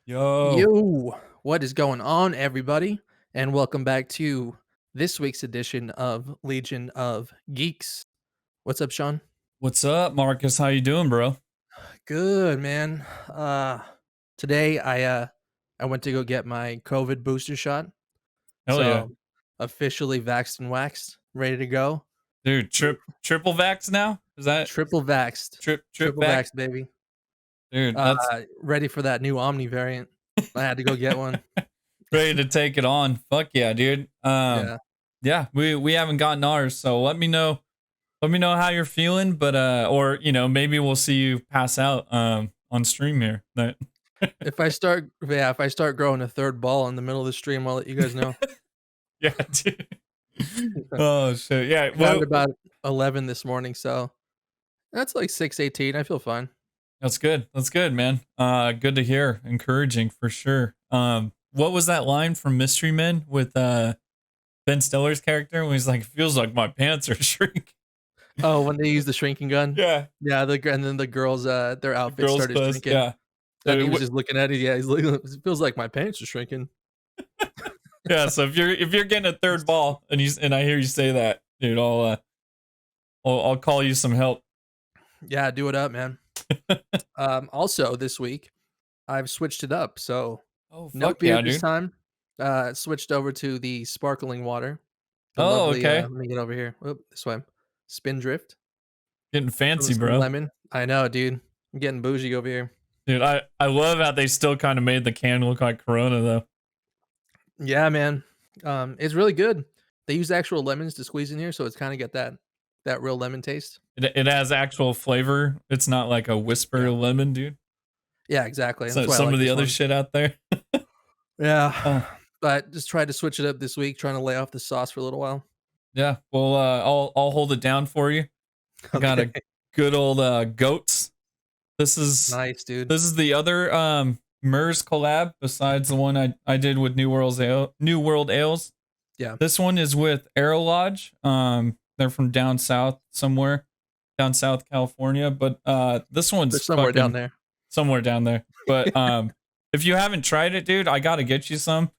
Yo, Yo, what is going on, everybody? And welcome back to this week's edition of Legion of Geeks. What's up, Sean? what's up, Marcus? How you doing, bro? Good, man. Today I went to go get my COVID booster shot. Hell yeah, So officially vaxxed and waxed, ready to go. dude. Triple vax now? Is that Triple vaxxed. trip Triple vax? vaxxed, baby. Dude, that's Ready for that new Omni variant. I had to go get one. ready to take it on. Fuck yeah, dude. Yeah. Yeah, we haven't gotten ours, so let me know. Let me know how you're feeling, but or maybe we'll see you pass out on stream here. That If I start growing a third ball in the middle of the stream, I'll let you guys know. yeah, dude. Oh shit, yeah. I got it Well, about 11 this morning, so that's like 6:18. I feel fine. that's good. That's good, man. Good to hear. Encouraging for sure. What was that line from Mystery Men with Ben Stiller's character when he's like, "It feels like my pants are shrinking." Oh, when they use the shrinking gun? Yeah, Yeah, and then the girls, their the outfits girls' started clothes. shrinking, Yeah. and he So, was just looking at it. Yeah, he's like, "It feels like my pants are shrinking." yeah. So if you're getting a third ball and I hear you say that, dude, I'll call you some help. Yeah, do it up, man. Also this week, I've switched it up, so Oh no fuck beer yeah, this dude. time. Switched over to the sparkling water. The Oh lovely, okay, let me get over here. Oop, this way. Spindrift. getting With fancy, some bro. lemon. I know, dude. I'm getting bougie over here. Dude, I love how they still kind of made the can look like Corona though. Yeah, man. It's really good. They use actual lemons to squeeze in here, so it's kinda got that real lemon taste. It has actual flavor. It's not like a whisper Yeah. lemon, dude. Yeah, exactly. So That's why I some like of the this other one. shit out there. Yeah. Uh, But just tried to switch it up this week, trying to lay off the sauce for a little while. yeah. Well, I'll hold it down for you. I got Okay. a good old goats. This is Nice, dude. this is the other MERS collab besides the one I did with New World Ales. Yeah. This one is with Aero Lodge. They're from down south somewhere, down south California. But this They're one's somewhere down fucking there. somewhere down there. But if you haven't tried it, dude, I gotta get you some.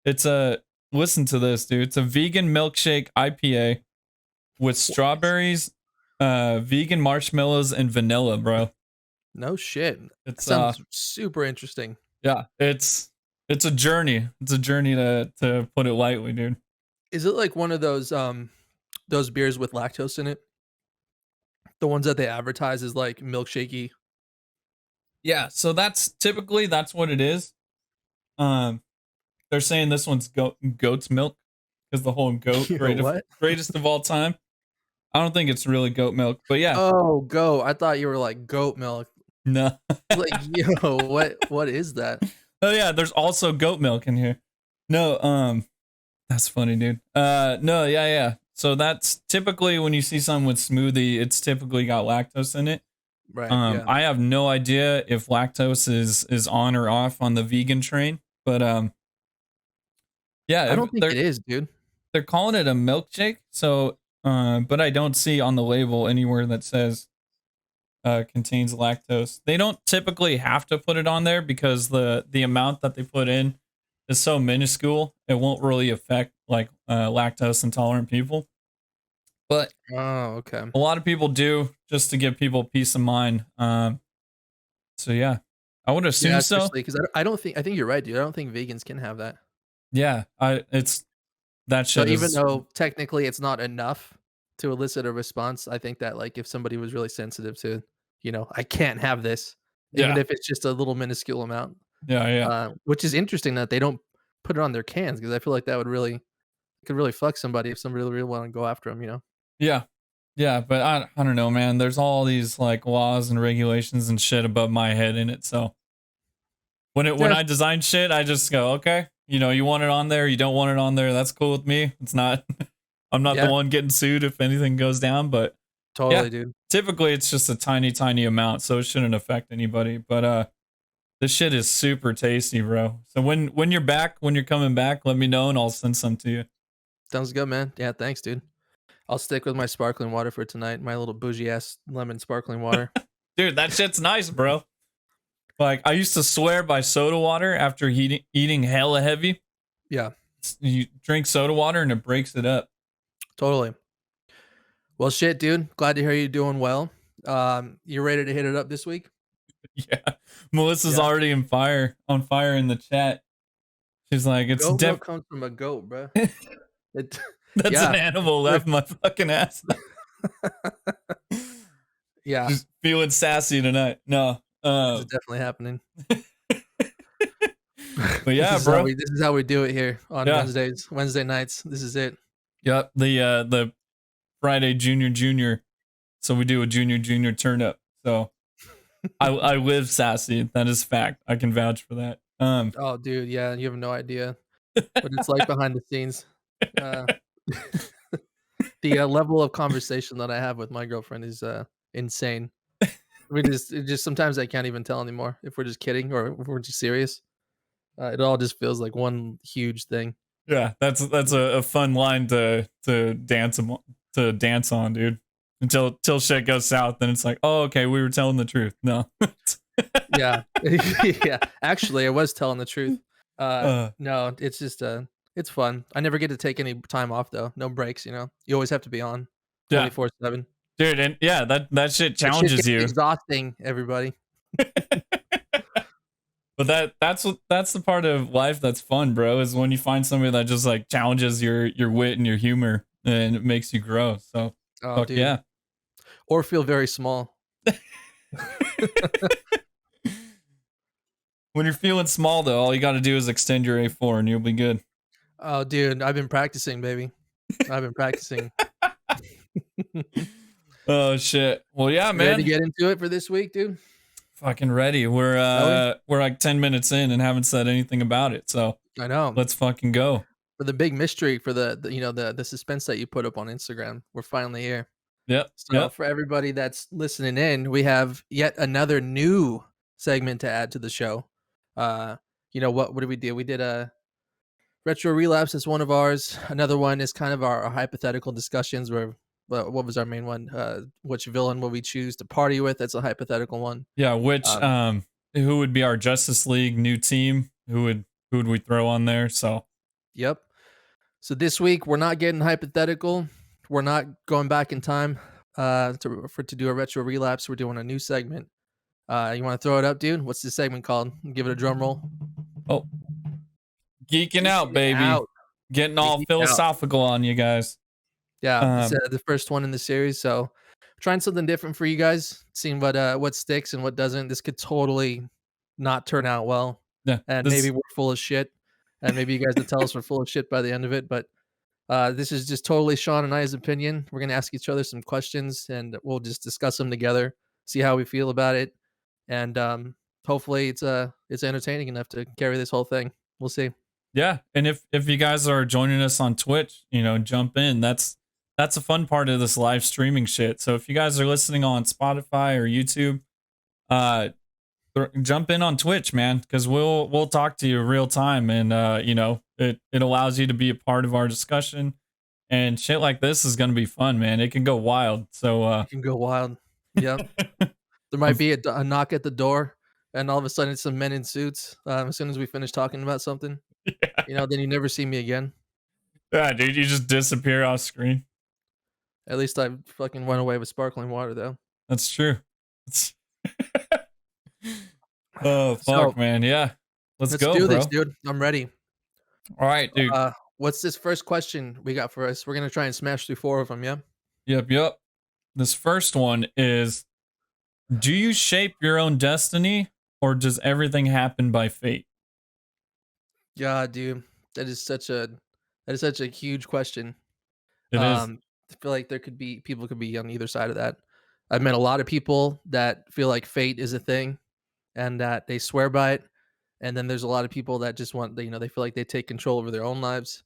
It's a listen to this, dude. It's a vegan milkshake IPA with What? strawberries, vegan marshmallows, and vanilla, bro. No shit. That It's sounds super interesting. yeah, it's a journey. It's a journey to put it lightly, dude. Is it like one of those beers with lactose in it? The ones that they advertise as, like, milkshakey? Yeah, so that's what it is. Um, they're saying this one's goat's milk because the whole goat Yo, what? greatest of all time. I don't think it's really goat milk, but yeah, Oh, goat. I thought you were like goat milk. no. Like, yo, what is that? Oh yeah, there's also goat milk in here. No, that's funny, dude. No, yeah, yeah. So that's typically when you see something with smoothie, it's typically got lactose in it. Right, yeah. I have no idea if lactose is on or off on the vegan train, but yeah, I if don't think it is, dude. they're calling it a milkshake. So, but I don't see on the label anywhere that says contains lactose. They don't typically have to put it on there because the amount that they put in is so minuscule. It won't really affect like lactose intolerant people. But Oh, okay. a lot of people do just to give people peace of mind. So yeah, I would Yeah, assume so. especially 'cause I don't think I think you're right, dude. I don't think vegans can have that. Yeah, I it's that So shit even is though technically it's not enough to elicit a response, I think that, like, if somebody was really sensitive to, "I can't have this," even yeah, if it's just a little minuscule amount, yeah, yeah, which is interesting that they don't put it on their cans because I feel like that would really could really fuck somebody if somebody really wanna go after them. yeah, yeah. But I don't know, man. There's all these like laws and regulations and shit above my head in it. So when Yeah, I design shit, I just go, okay, you want it on there, you don't want it on there. That's cool with me. It's not. I'm not the yeah, one getting sued if anything goes down. But yeah, totally, dude. typically it's just a tiny, tiny amount, so it shouldn't affect anybody. But this shit is super tasty, bro. So when you're back, when you're coming back, let me know and I'll send some to you. Sounds good, man. Yeah, thanks, dude. I'll stick with my sparkling water for tonight, my little bougie ass lemon sparkling water. Dude, that shit's nice, bro. Like I used to swear by soda water after eating hella heavy. Yeah, You drink soda water and it breaks it up. totally. Well, shit, dude. Glad to hear you're doing well. You ready to hit it up this week? Yeah. Melissa's Yeah. already on fire in the chat. She's like, it's Goat milk comes from a goat, bro. It, that's an yeah, animal for- left my fucking ass. yeah. Just feeling sassy tonight. No. This is definitely happening. But yeah, bro. This is how we do it here on Yeah. Wednesday nights. This is it. Yep. The Friday junior. So we do a junior turn up. So I live sassy. That is fact. I can vouch for that. Oh, dude, yeah, you have no idea what it's like behind the scenes. Uh, the level of conversation that I have with my girlfriend is insane. It just sometimes I can't even tell anymore if we're just kidding or if we're just serious. It all just feels like one huge thing. Yeah, that's a fun line to dance on, dude. Until shit goes south, then it's like, oh, okay, we were telling the truth. No. Yeah, yeah. Actually, I was telling the truth. No, it's just it's fun. I never get to take any time off though. No breaks. You always have to be on Yeah, 24/7. dude, and yeah, that shit That shit challenges gets you. exhausting, everybody. But that's the part of life that's fun, bro, is when you find somebody that just like challenges your wit and your humor and it makes you grow. So Oh, fuck dude. yeah. Or feel very small. When you're feeling small though, all you gotta do is extend your A4 and you'll be good. Oh, dude, I've been practicing, baby. I've been practicing. Oh shit. Well yeah, You ready to man. get into it for this week, dude? Fucking ready. We're like 10 minutes in and haven't said anything about it. So I know. let's fucking go. For the big mystery, for the suspense that you put up on Instagram, we're finally here. Yep. So Yep. for everybody that's listening in, we have yet another new segment to add to the show. What did we do? We did a retro relapse as one of ours. Another one is kind of our hypothetical discussions where what was our main one? Which villain will we choose to party with? That's a hypothetical one. Yeah, which Um, who would be our Justice League new team? Who would we throw on there? So Yep. So this week we're not getting hypothetical. We're not going back in time to do a retro relapse. We're doing a new segment. You want to throw it up, dude? What's this segment called? Give it a drum roll. oh, geeking out, Geeking baby. out. Getting We all geek out. philosophical on you guys. Yeah, it's Um, the first one in the series. So trying something different for you guys, seeing what sticks and what doesn't. This could totally not turn out well, yeah, and maybe this we're full of shit, and maybe you guys will tell us we're full of shit by the end of it. But this is just totally Sean and I's opinion. We're gonna ask each other some questions, and we'll just discuss them together, see how we feel about it, and hopefully it's entertaining enough to carry this whole thing. We'll see. yeah, and if you guys are joining us on Twitch, jump in. That's a fun part of this live streaming shit. So if you guys are listening on Spotify or YouTube, uh jump in on Twitch, man, because we'll talk to you real time, and it allows you to be a part of our discussion, and shit like this is gonna be fun, man. It can go wild. So You can go wild. Yep. There might be a knock at the door, and all of a sudden it's some men in suits. As soon as we finish talking about something, then you never see me again. yeah, dude, you just disappear off screen. At least I fucking went away with sparkling water, though. That's true. It's oh So fuck, man. Yeah, let's let's go, do this, bro. dude. I'm ready. All right, dude. What's this first question we got for us? We're gonna try and smash through 4 of them. Yeah. Yep. This first one is: do you shape your own destiny, or does everything happen by fate? Yeah, dude. That is such a huge question. It is. I feel like people could be on either side of that. I've met a lot of people that feel like fate is a thing and that they swear by it. And then there's a lot of people that just they feel like they take control over their own lives.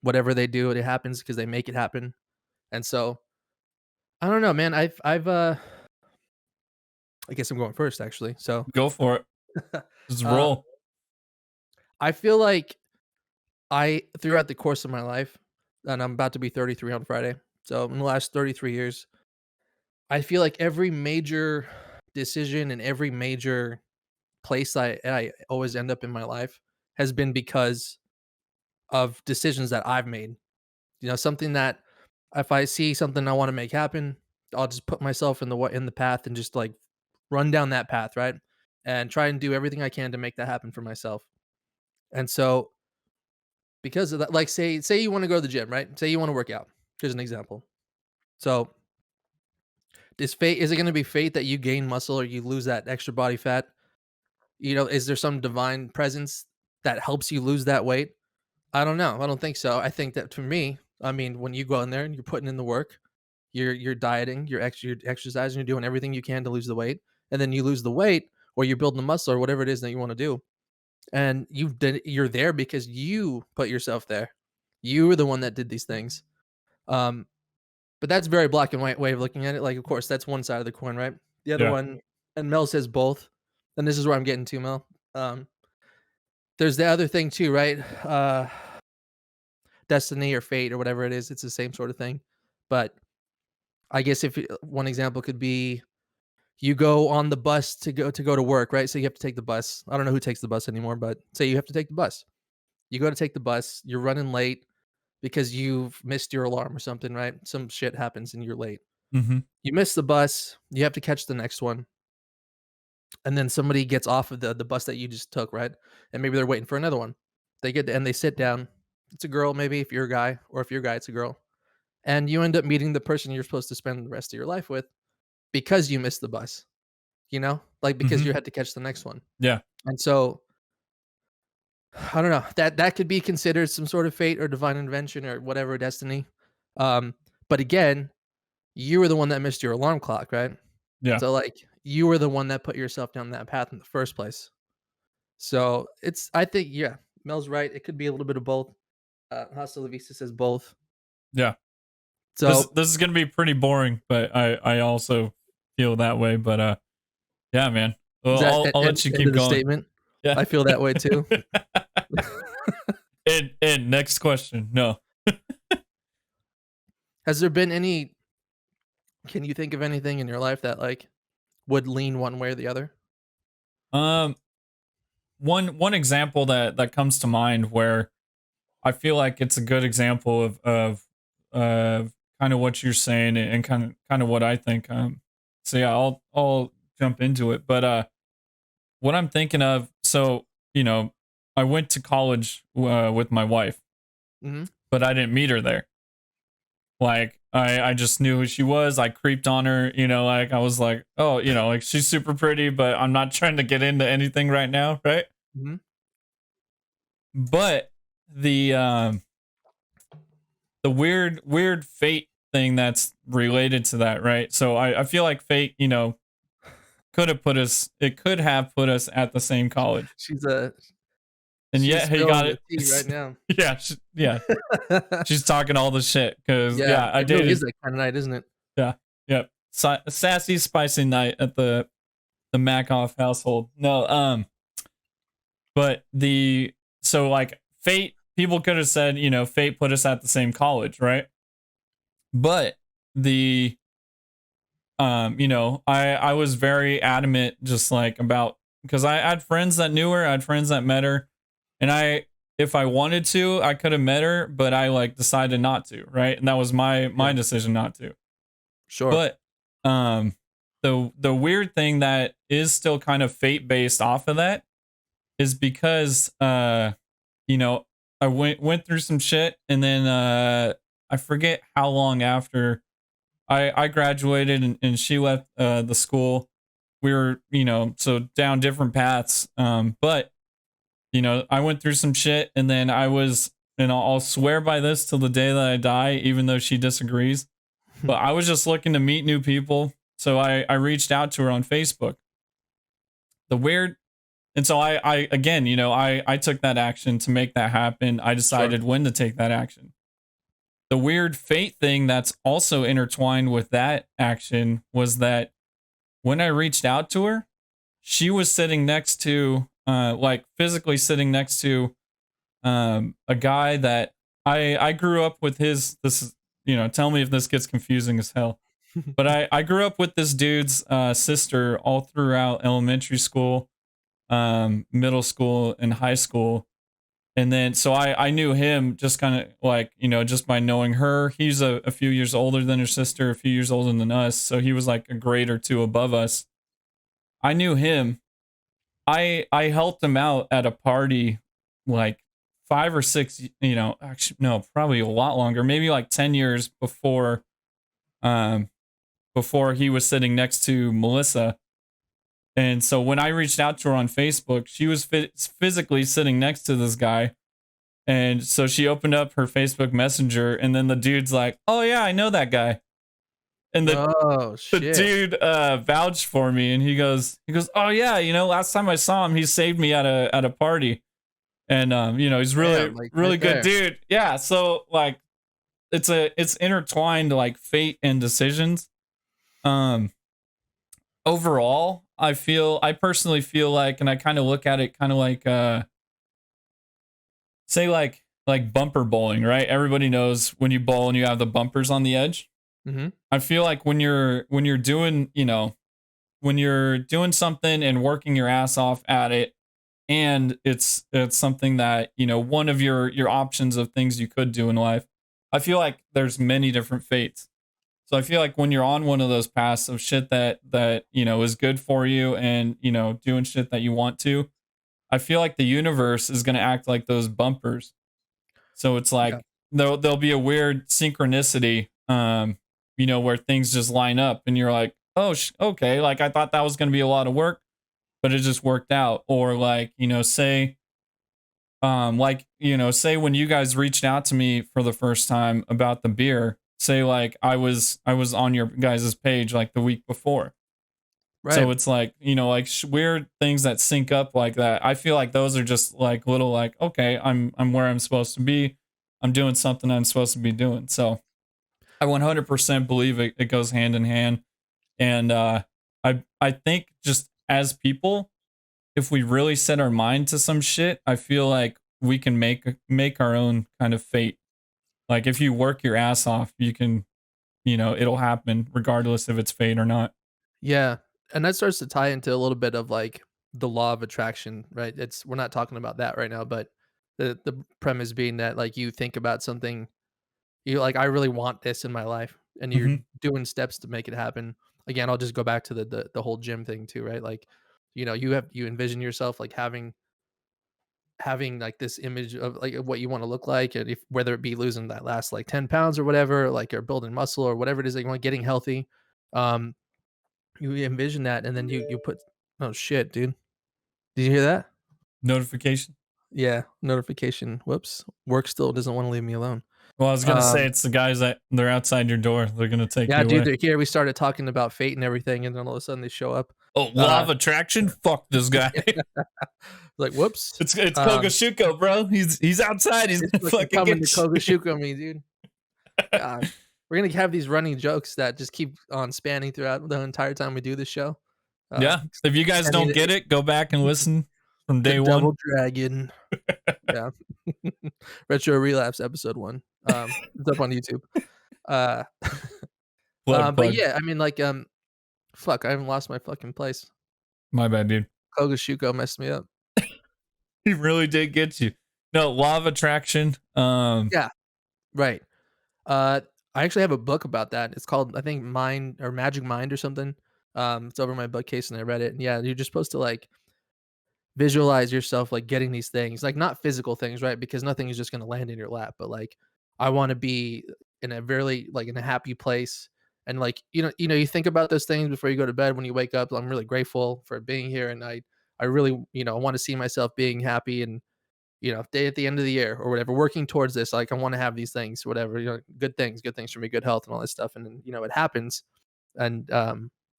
Whatever they do, it happens because they make it happen. And so I don't know, man. I guess I'm going first actually. So Go for it. Just uh, roll. I feel like throughout the course of my life, and I'm about to be 33 on Friday. So in the last 33 years, I feel like every major decision and every major place I always end up in my life has been because of decisions that I've made. You know, something that if I see something I want to make happen, I'll just put myself in the path and just like run down that path, right? And try and do everything I can to make that happen for myself. And so because of that, like say you want to go to the gym, right? Say you want to work out. Here's an example. So is it going to be fate that you gain muscle or you lose that extra body fat? You know, is there some divine presence that helps you lose that weight? I don't know. I don't think so. I think that for me, I mean, when you go in there and you're putting in the work, you're dieting, you're exercising, you're doing everything you can to lose the weight, and then you lose the weight or you're building the muscle or whatever it is that you want to do. And you're there because you put yourself there. You were the one that did these things. Um, but that's very black and white way of looking at it. Like, of course, that's one side of the coin, right? The other Yeah. one, and Mel says both. And this is where I'm getting to, Mel. There's the other thing too, right? Destiny or fate or whatever it is. It's the same sort of thing. But I guess if one example could be you go on the bus to go to work, right? So you have to take the bus. I don't know who takes the bus anymore, but say you have to take the bus. You go to take the bus, you're running late because you've missed your alarm or something, right? Some shit happens and you're late. Mm-hmm. You miss the bus, you have to catch the next one. And then somebody gets off of the bus that you just took, right? And maybe they're waiting for another one. They get and they sit down. It's a girl, maybe if you're a guy, or if you're a guy, it's a girl. And you end up meeting the person you're supposed to spend the rest of your life with because you missed the bus, you know? Like because Mm-hmm. you had to catch the next one. Yeah. And so I don't know. That could be considered some sort of fate or divine invention or whatever destiny. But again, you were the one that missed your alarm clock, right? Yeah. So like you were the one that put yourself down that path in the first place. So it's I think yeah, Mel's right. It could be a little bit of both. Hasta la Vista says both. Yeah. This So this is gonna be pretty boring, but I also feel that way. But yeah, man. is Well, that I'll let you end keep of the going. statement? Yeah. I feel that way too. And next question. No. Has there been any can you think of anything in your life that like would lean one way or the other? Um, one example that comes to mind where I feel like it's a good example of kind of what you're saying and kind of what I think. So yeah, I'll jump into it. But what I'm thinking of, so you know, I went to college with my wife, Mhm. but I didn't meet her there. Like I just knew who she was. I creeped on her, you know, like I was like, oh, you know, like she's super pretty, but I'm not trying to get into anything right now, right? Mhm. But the the weird fate thing that's related to that, right? So I feel like fate, you know, could have put us at the same college. She's And she's yet he spilling got the it. tea right now. Yeah, yeah. She's talking all the shit cuz Yeah, yeah, I it really is dated that kind of night, isn't it? yeah. Yep. Sassy spicy night at the Makoff household. No, but so like fate people could have said, you know, fate put us at the same college, right? But the you know, I was very adamant just like about because I had friends that knew her, I had friends that met her, and I if I wanted to, I could have met her, but I like decided not to, right? And that was my Yeah, decision not to. sure. But the weird thing that is still kind of fate based off of that is because you know, I went through some shit and then I forget how long after I graduated and she left the school. We were, you know, so down different paths. But you know, I went through some shit and then I was and I'll swear by this till the day that I die, even though she disagrees. But I was just looking to meet new people. So I reached out to her on Facebook. The weird and so I again, you know, I took that action to make that happen. I Sure. decided when to take that action. The weird fate thing that's also intertwined with that action was that when I reached out to her, she was sitting next to like physically sitting next to a guy that I grew up with his this is you know, tell me if this gets confusing as hell. But I grew up with this dude's sister all throughout elementary school. middle school and high school. And then so I knew him just kind of like, just by knowing her. He's a few years older than her sister, a few years older than us. So he was like a grade or two above us. I knew him. I helped him out at a party like 5 or 6, actually no, probably a lot longer, maybe like 10 years um before he was sitting next to Melissa. And so when I reached out to her on Facebook, she was physically sitting next to this guy. And so she opened up her Facebook Messenger, and then the dude's like, "Oh yeah, I know that guy." And Oh the shit! dude vouched for me, and he goes, "Oh yeah, last time I saw him, he saved me at a party." And he's really Damn, like really right good there. dude. Yeah, so like it's intertwined, like fate and decisions. Um Overall, I personally feel like, and I kind of look at it kind of like say like bumper bowling, right? Everybody knows when you bowl and you have the bumpers on the edge. Hmm. I feel like when you're doing, when you're doing something and working your ass off at it, and it's something that, one of your options of things you could do in life. I feel like there's many different fates. So I feel like when you're on one of those paths of shit that is good for you, and doing shit that you want to, I feel like the universe is going to act like those bumpers. So it's Yeah. like there'll be a weird synchronicity, where things just line up, and you're like, "Oh, okay, like I thought that was going to be a lot of work, but it just worked out." Or like, say when you guys reached out to me for the first time about the beer, say like I was on your guys' page like the week before. Right. So it's like, like weird things that sync up like that. I feel like those are just like little like, okay, I'm where I'm supposed to be. I'm doing something I'm supposed to be doing. So I 100% believe it goes hand in hand. And I think just as people, if we really set our mind to some shit, I feel like we can make our own kind of fate. Like if you work your ass off, you can, it'll happen regardless if it's fate or not. Yeah, and that starts to tie into a little bit of like the law of attraction, right? It's we're not talking about that right now, but the premise being that like you think about something, you like I really want this in my life, and you're Hmm. doing steps to make it happen. Again, I'll just go back to the whole gym thing too, right? Like, you envision yourself like having like this image of like of what you want to look like, and if whether it be losing that last like 10 pounds or whatever, like or building muscle or whatever it is that you want, getting healthy. Um, you envision that, and then you put oh shit, dude. Did you hear that? Notification. Yeah, notification. Whoops. Work still doesn't wanna leave me alone. Well, I was gonna say Um, it's the guys that they're outside your door. They're gonna take yeah, you dude, away. they're here. We started talking about fate and everything, and then all of a sudden they show up. Oh, law Uh, of attraction. Fuck this guy. like, whoops. It's Um, Kogashuko, bro. He's outside. He's it's gonna fucking fucking coming to get you. Kogashuka me, dude. God. We're gonna have these running jokes that just keep on spanning throughout the entire time we do this show. Yeah. If you guys Extending don't get it, go back and listen from the day one. Double Dragon. Yeah. Retro Relapse episode 1. It's up on YouTube. Uh, Plug, but plug. yeah, I mean, like, fuck, I haven't lost my fucking place. My bad, dude. Kogashuko messed me up. He really did get you. No, law of attraction. Yeah, right. Uh, I actually have a book about that. It's called, I think, Mind or Magic Mind or something. It's over my bookcase, and I read it. And yeah, you're just supposed to like visualize yourself like getting these things, like not physical things, right? Because nothing is just going to land in your lap, but like I want to be in a very like in a happy place, and like you think about those things before you go to bed. When you wake up, I'm really grateful for being here, and I really want to see myself being happy, and day at the end of the year or whatever, working towards this. Like I want to have these things, whatever, good things for me, good health and all this stuff. And then, it happens. And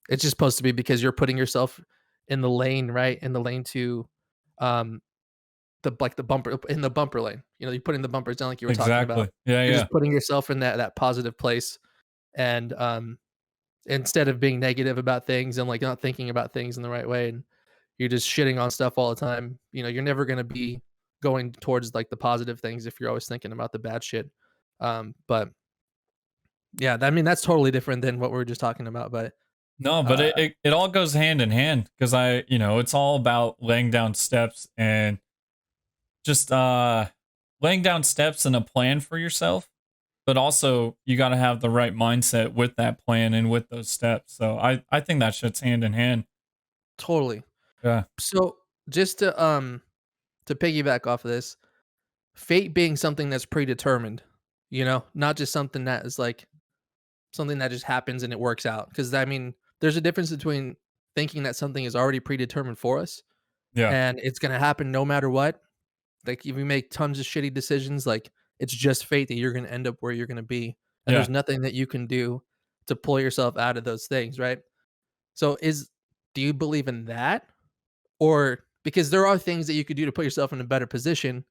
it's just supposed to be because you're putting yourself in the lane, right? In the lane to um the bumper in the bumper lane. You're putting the bumpers down like you were talking about. exactly. Yeah, You're yeah. just putting yourself in that positive place. And instead of being negative about things and like not thinking about things in the right way, and you're just shitting on stuff all the time, you're never going to be going towards like the positive things if you're always thinking about the bad shit. But yeah, I mean that's totally different than what we were just talking about. But No, but Uh, it all goes hand in hand because it's all about laying down steps and just laying down steps and a plan for yourself. But also you got to have the right mindset with that plan and with those steps. So I think that shit's hand in hand. Totally. Yeah. So just to piggyback off of this, fate being something that's predetermined, not just something that is like something that just happens and it works out. Because I mean, there's a difference between thinking that something is already predetermined for us Yeah. and it's gonna happen no matter what. Like if you make tons of shitty decisions, like it's just fate that you're gonna end up where you're gonna be, and there's Yeah. nothing that you can do to pull yourself out of those things, right? So do you believe in that? Or because there are things that you could do to put yourself in a better position,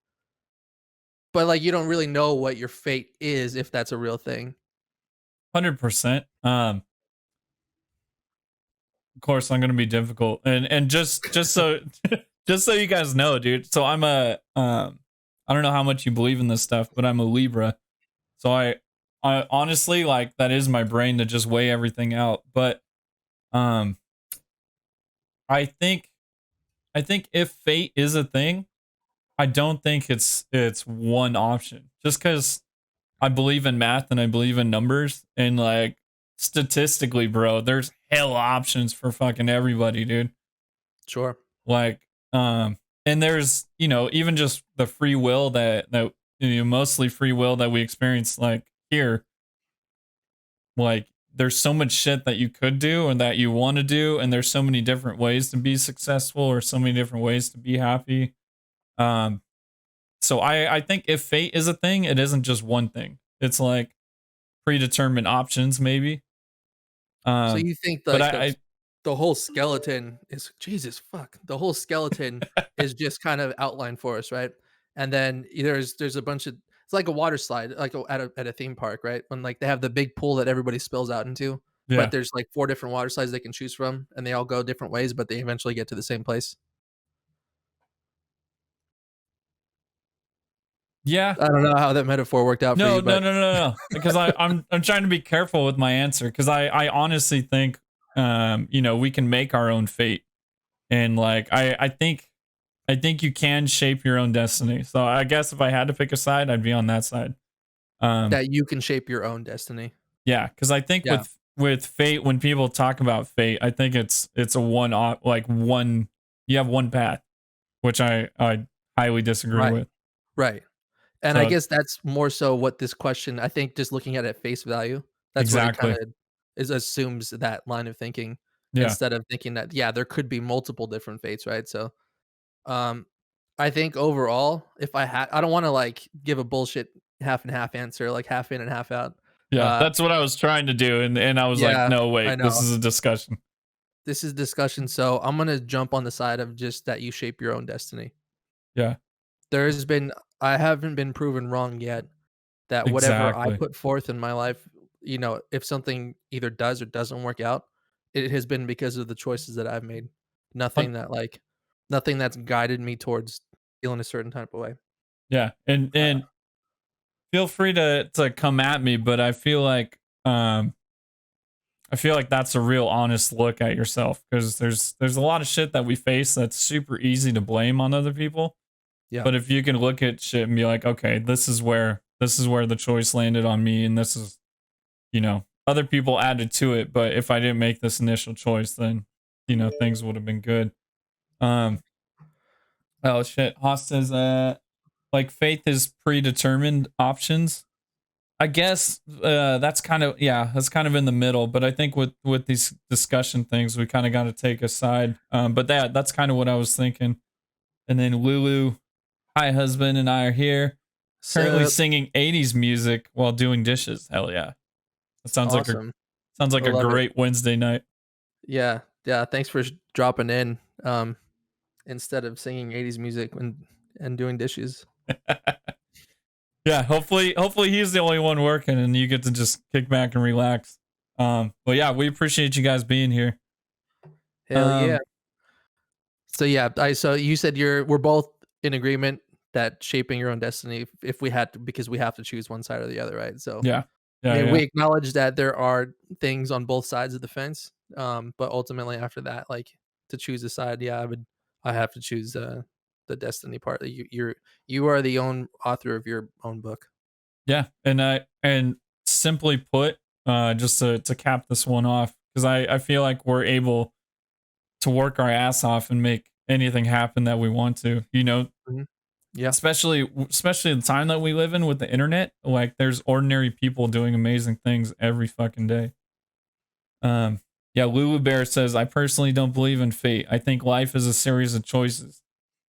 but like you don't really know what your fate is if that's a real thing. 100%. Of course I'm going to be difficult. And just so just so you guys know, dude. So I'm a I don't know how much you believe in this stuff, but I'm a Libra. So I honestly like that is my brain to just weigh everything out. But um I think I think if fate is a thing, I don't think it's one option. Just cuz I believe in math and I believe in numbers and like statistically, bro, there's hell options for fucking everybody, dude. Sure. Like and there's, even just the free will mostly free will that we experience like here. Like there's so much shit that you could do and that you want to do and there's so many different ways to be successful or so many different ways to be happy. Um so I think if fate is a thing, it isn't just one thing. It's like predetermined options maybe. So Um you think but like I the whole skeleton is Jesus fuck. The whole skeleton is just kind of outlined for us, right? And then there's a bunch of it's like a water slide, like at a theme park, right? When like they have the big pool that everybody spills out into, but yeah. there's like four different water slides they can choose from, and they all go different ways, but they eventually get to the same place. Yeah. I don't know how that metaphor worked out for No, you, no, but no, no, no. Because I'm trying to be careful with my answer because I honestly think we can make our own fate. And like I think you can shape your own destiny. So I guess if I had to pick a side, I'd be on that side. Um that you can shape your own destiny. yeah, because I think Yeah, with fate, when people talk about fate, I think it's a like one you have one path, which I highly disagree right, with. right. And I So guess that's more so what this question I think just looking at it at face value, that's what it exactly. kinda is assumes that line of thinking Yeah. instead of thinking that, yeah, there could be multiple different fates, right? So, um, I think overall, if I don't wanna, like, give a bullshit half and half answer, like half in and half out. Yeah, Uh, that's what I was trying to do, and I was like, yeah, "No, I wait, this know. is a discussion." This is discussion, so I'm gonna jump on the side of just that you shape your own destiny. Yeah, There's been I haven't been proven wrong yet that whatever I exactly. put forth in my life, if something either does or doesn't work out, it has been because of the choices that I've made. Hun Nothing that's guided me towards feeling a certain type of way. Yeah, and feel free to come at me, but I feel like that's a real honest look at yourself because there's a lot of shit that we face that's super easy to blame on other people. Yeah. But if you can look at shit and be like, okay, this is where the choice landed on me, and this is other people added to it. But if I didn't make this initial choice, then things would have been good. Um, oh shit, Haas says like faith is predetermined options. I guess that's kind of in the middle, but I think with these discussion things, we kind of got to take a side. But that's kind of what I was thinking. And then Lulu, hi husband, and I are here currently So singing 80s music while doing dishes. Hell yeah. That awesome. sounds I like a love it. great Wednesday night. Yeah. Yeah. Thanks for dropping in. Instead of singing 80s music and doing dishes. Yeah, hopefully he's the only one working and you get to just kick back and relax. But yeah, we appreciate you guys being here. Hell yeah. Um, So yeah, so you said we're both in agreement that shaping your own destiny if we had to because we have to choose one side or the other, right? So yeah. I Yeah, mean, yeah. we acknowledge that there are things on both sides of the fence. But ultimately after that, like to choose a side, yeah, I have to choose the destiny part. You are the own author of your own book. Yeah, and simply put, just to cap this one off, because I feel like we're able to work our ass off and make anything happen that we want to. You know, Mhm. Yeah. especially the time that we live in with the internet. Like, there's ordinary people doing amazing things every fucking day. Um, yeah, Lulu Bear says, I personally don't believe in fate. I think life is a series of choices.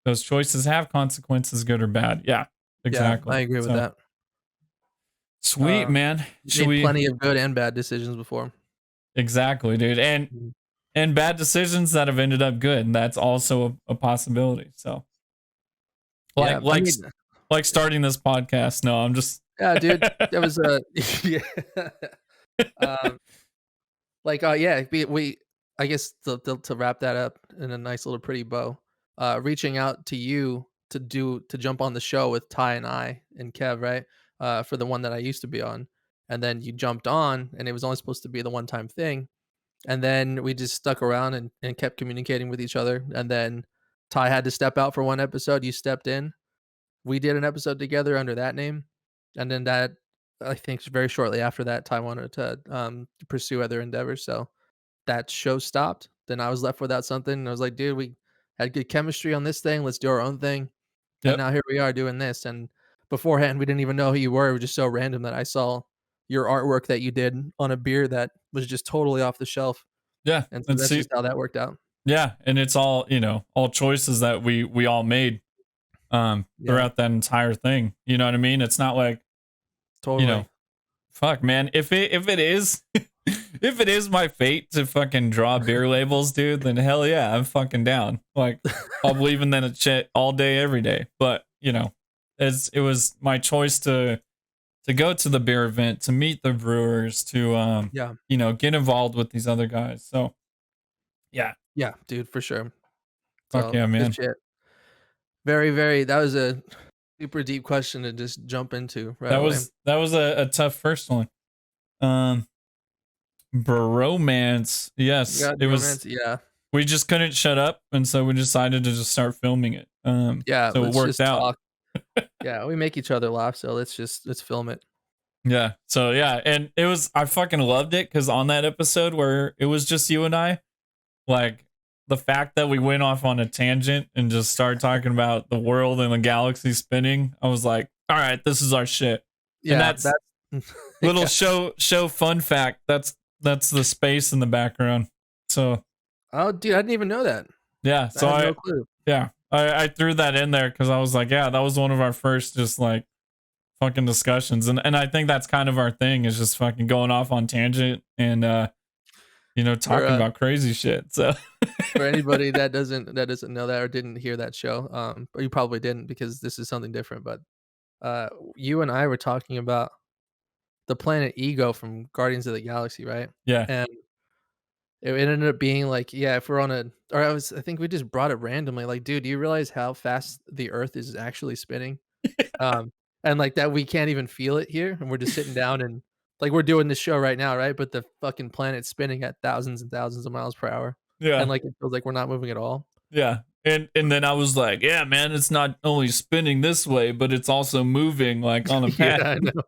Those choices have consequences, good or bad. Yeah, Yeah, I exactly. agree with So that. sweet, man. Should Made we? plenty of good and bad decisions before. Exactly, dude. Mhm. And bad decisions that have ended up good. And that's also a possibility. So like Yeah, I like mean, like starting this podcast. No, I'm just yeah, dude, that was a yeah. Um, like, yeah, we I guess to wrap that up in a nice little pretty bow, reaching out to you to jump on the show with Ty and I and Kev, right? For the one that I used to be on, and then you jumped on, and it was only supposed to be the one time thing, and then we just stuck around and kept communicating with each other, and then Ty had to step out for one episode, you stepped in, we did an episode together under that name, and then that I think very shortly after that, Ty wanted to pursue other endeavors, so that show stopped. Then I was left without something. And I was like, dude, we had good chemistry on this thing. Let's do our own thing. And yep. now here we are doing this. And beforehand, we didn't even know who you were. It was just so random that I saw your artwork that you did on a beer that was just totally off the shelf. Yeah. And so And that's see, just how that worked out. yeah, and it's all, all choices that we all made Yeah, throughout that entire thing. You know what I mean? It's not like, you know, totally. fuck, man. If it is if it is my fate to fucking draw beer labels, dude, then hell yeah, I'm fucking down. Like, I'll believe in that shit all day, every day. But it was my choice to go to the beer event, to meet the brewers, to Yeah. get involved with these other guys. So yeah, Yeah, dude, for sure. fuck So yeah, good man. shit. Very, very, that was a super deep question to just jump into right That away. was that was a tough first one. Um, Bromance, yes, Yeah, it was. romance. Yeah. We just couldn't shut up, and so we decided to just start filming it. Yeah. So it Let's worked just out. talk. Yeah, we make each other laugh, so let's film it. Yeah. So yeah, and I fucking loved it because on that episode where it was just you and I, like the fact that we went off on a tangent and just started talking about the world and the galaxy spinning, I was like, all right, this is our shit. And Yeah, that's that's little yeah. show fun fact. That's the space in the background. So Oh, dude, I didn't even know that. yeah, I so had no clue. I threw that in there because I was like, yeah, that was one of our first just like fucking discussions, and I think that's kind of our thing is just fucking going off on tangent and For, talking about crazy shit. So for anybody that doesn't know that or didn't hear that show, or you probably didn't because this is something different, but, you and I were talking about the planet Ego from Guardians of the Galaxy, right? yeah, And it ended up being like, yeah, if we're on a or I think we just brought it randomly, like, "Dude, do you realize how fast the Earth is actually spinning?" Um, and like that we can't even feel it here, and we're just sitting down and like we're doing this show right now, right? But the fucking planet's spinning at thousands and thousands of miles per hour, and yeah, like it feels like we're not moving at all. yeah. And then I was like, yeah, man, it's not only spinning this way, but it's also moving like on a Yeah, path. I know.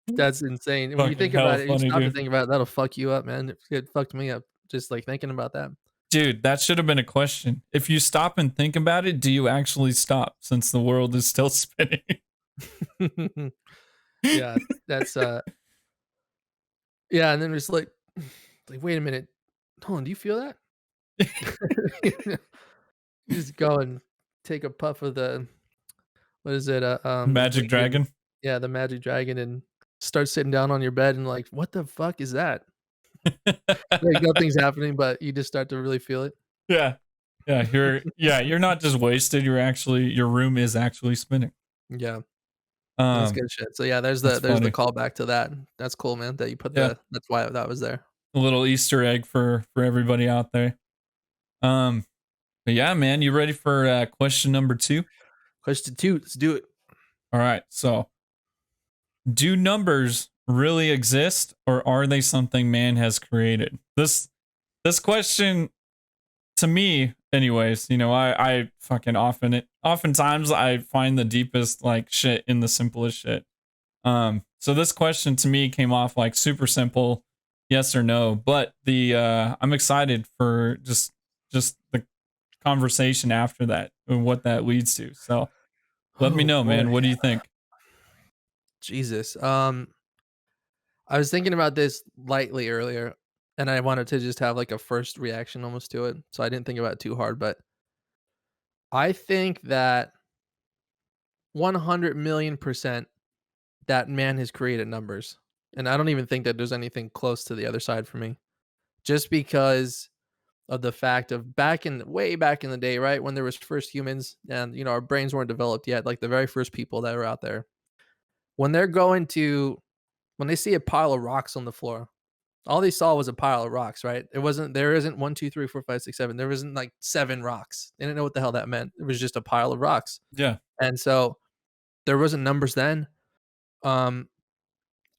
That's insane. When you Fucking think hell about it, you funny, stop to dude. think about it, that'll fuck you up, man. It fucked me up just like thinking about that. Dude, that should have been a question. If you stop and think about it, do you actually stop since the world is still spinning? Yeah, that's yeah, and then it's like wait a minute, hold on, do you feel that? You just go and take a puff of the what is it? The Magic Lincoln, Dragon. yeah, the Magic Dragon, and start sitting down on your bed and like, what the fuck is that? Like nothing's happening, but you just start to really feel it. Yeah. You're not just wasted, your room is actually spinning. Yeah, that's Um, good shit. So yeah, that's there's the funny. callback to that. That's cool, man. That you put Yeah, that's why that was there. a little Easter egg for everybody out there. Um, but yeah, man, you ready for question number 2? Question two, let's do it. All right. So, do numbers really exist, or are they something man has created? This question, to me anyways, I fucking oftentimes I find the deepest like shit in the simplest shit. So this question to me came off like super simple, yes or no, but the I'm excited for just the conversation after that and what that leads to. So let me Oh know, boy, man. What do you think? Jesus. I was thinking about this lightly earlier, and I wanted to just have like a first reaction almost to it, so I didn't think about it too hard. But I think that 100 million% that man has created numbers, and I don't even think that there's anything close to the other side for me, just because of the fact of way back in the day, right when there was first humans, and our brains weren't developed yet, like the very first people that were out there, when they're going to when they see a pile of rocks on the floor. All they saw was a pile of rocks, right? There isn't one, two, three, four, five, six, seven. There isn't like seven rocks. They didn't know what the hell that meant. It was just a pile of rocks. Yeah. And so there wasn't numbers then. Um,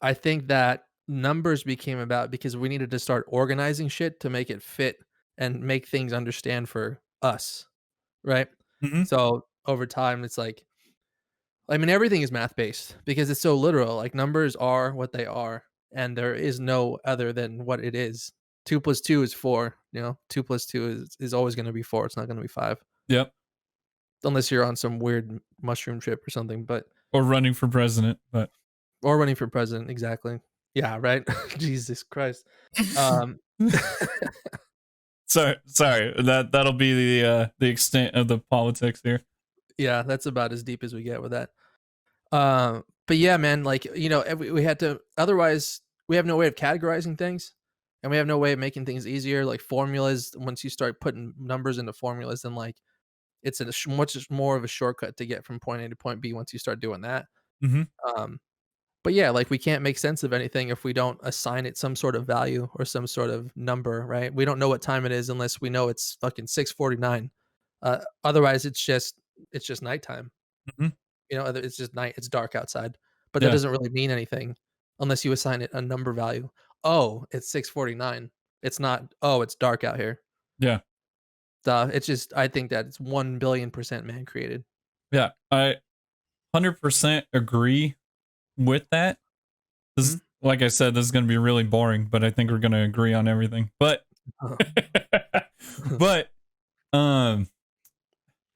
I think that numbers became about because we needed to start organizing shit to make it fit and make things understand for us, right? Hmm. So over time, it's like, I mean, everything is math based because it's so literal. Like numbers are what they are, and there is no other than what it is. Two plus two is four. Two plus two is always going to be four. It's not going to be five, Yep. unless you're on some weird mushroom trip or something. But Or running for president, but or running for president, exactly. Yeah, right. Jesus Christ. Um, sorry. That'll be the extent of the politics here. yeah, that's about as deep as we get with that. But yeah, man, like we had to. Otherwise, we have no way of categorizing things, and we have no way of making things easier. Like formulas, once you start putting numbers into formulas, then like it's much more of a shortcut to get from point A to point B once you start doing that. Hmm. Um, but yeah, like we can't make sense of anything if we don't assign it some sort of value or some sort of number, right? We don't know what time it is unless we know it's fucking 6:49. Otherwise, it's just nighttime. Hmm. It's just night, it's dark outside, but that Yeah. doesn't really mean anything unless you assign it a number value. Oh, it's 6:49. It's not, oh, it's dark out here. Yeah. It's just, I think that it's 1 billion% man created. Yeah. I 100% agree with that. Mhm. Like I said, this is going to be really boring, but I think we're going to agree on everything. But, but, um,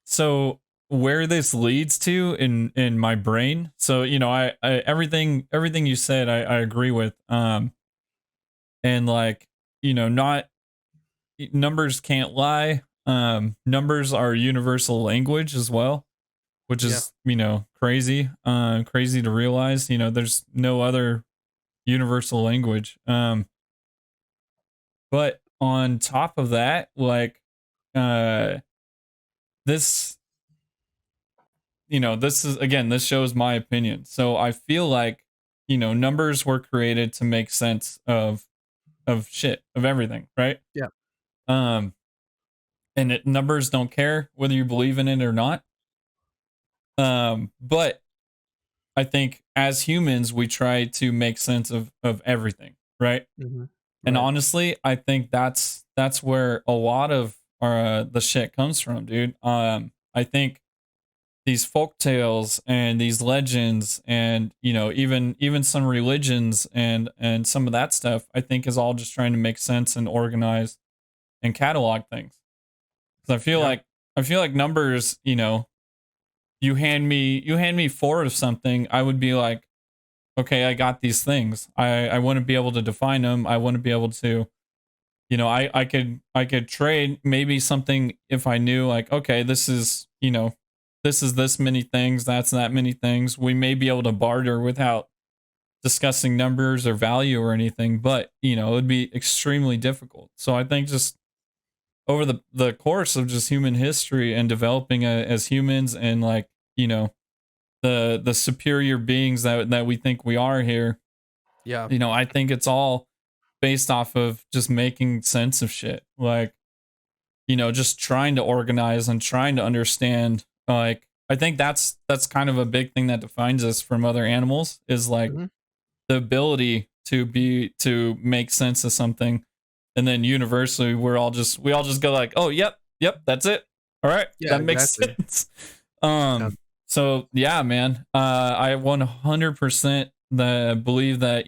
so where this leads to in my brain. So, I everything you said, I agree with. And like, not numbers can't lie. Numbers are universal language as well, which Yeah. is, crazy. Crazy to realize, there's no other universal language. But on top of that, like, uh, this, this is again, this shows my opinion. So I feel like, numbers were created to make sense of shit, of everything, right? Yeah. Um, and numbers don't care whether you believe in it or not. But I think as humans, we try to make sense of everything, right? Mhm. And Right. honestly, I think that's where a lot of the shit comes from, dude. I think these folk tales and these legends and even some religions and some of that stuff, I think is all just trying to make sense and organize and catalog things. Because Yeah. I feel like numbers, you hand me four of something, I would be like, okay, I got these things. I wouldn't be able to define them. I wouldn't be able to, I could trade maybe something if I knew like, okay, this is this many things, that's that many things. We may be able to barter without discussing numbers or value or anything, but it would be extremely difficult. So I think just over the course of just human history and developing as humans and like, the superior beings that we think we are here, Yeah. I think it's all based off of just making sense of shit. Like, just trying to organize and trying to understand. Like, I think that's kind of a big thing that defines us from other animals is like Mhm. the ability to make sense of something, and then universally we all just go like, oh, yep, that's it. All right, Yeah, that makes exactly. sense. Yeah. So yeah, man, I 100% believe that,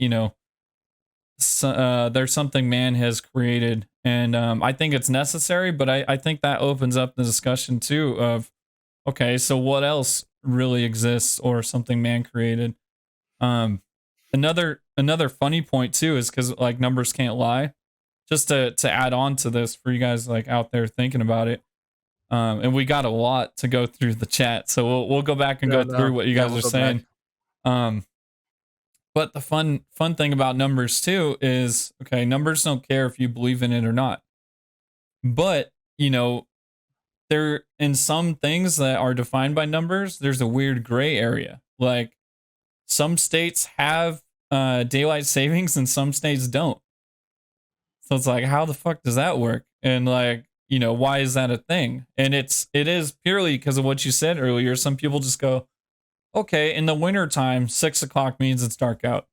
there's something man has created, and I think it's necessary, but I think that opens up the discussion too of, okay, so what else really exists or something man created? um another funny point too is because like numbers can't lie, just to add on to this for you guys like out there thinking about it. And we got a lot to go through the chat, so we'll go back and Yeah, go no. through what you Yeah, guys we'll are go back. saying. um but the fun thing about numbers too is, okay, numbers don't care if you believe in it or not. But, there in some things that are defined by numbers, there's a weird gray area. Like some states have daylight savings and some states don't. So it's like, how the fuck does that work? And like, why is that a thing? And it is purely because of what you said earlier. Some people just go, okay, in the wintertime, 6 o'clock means it's dark out.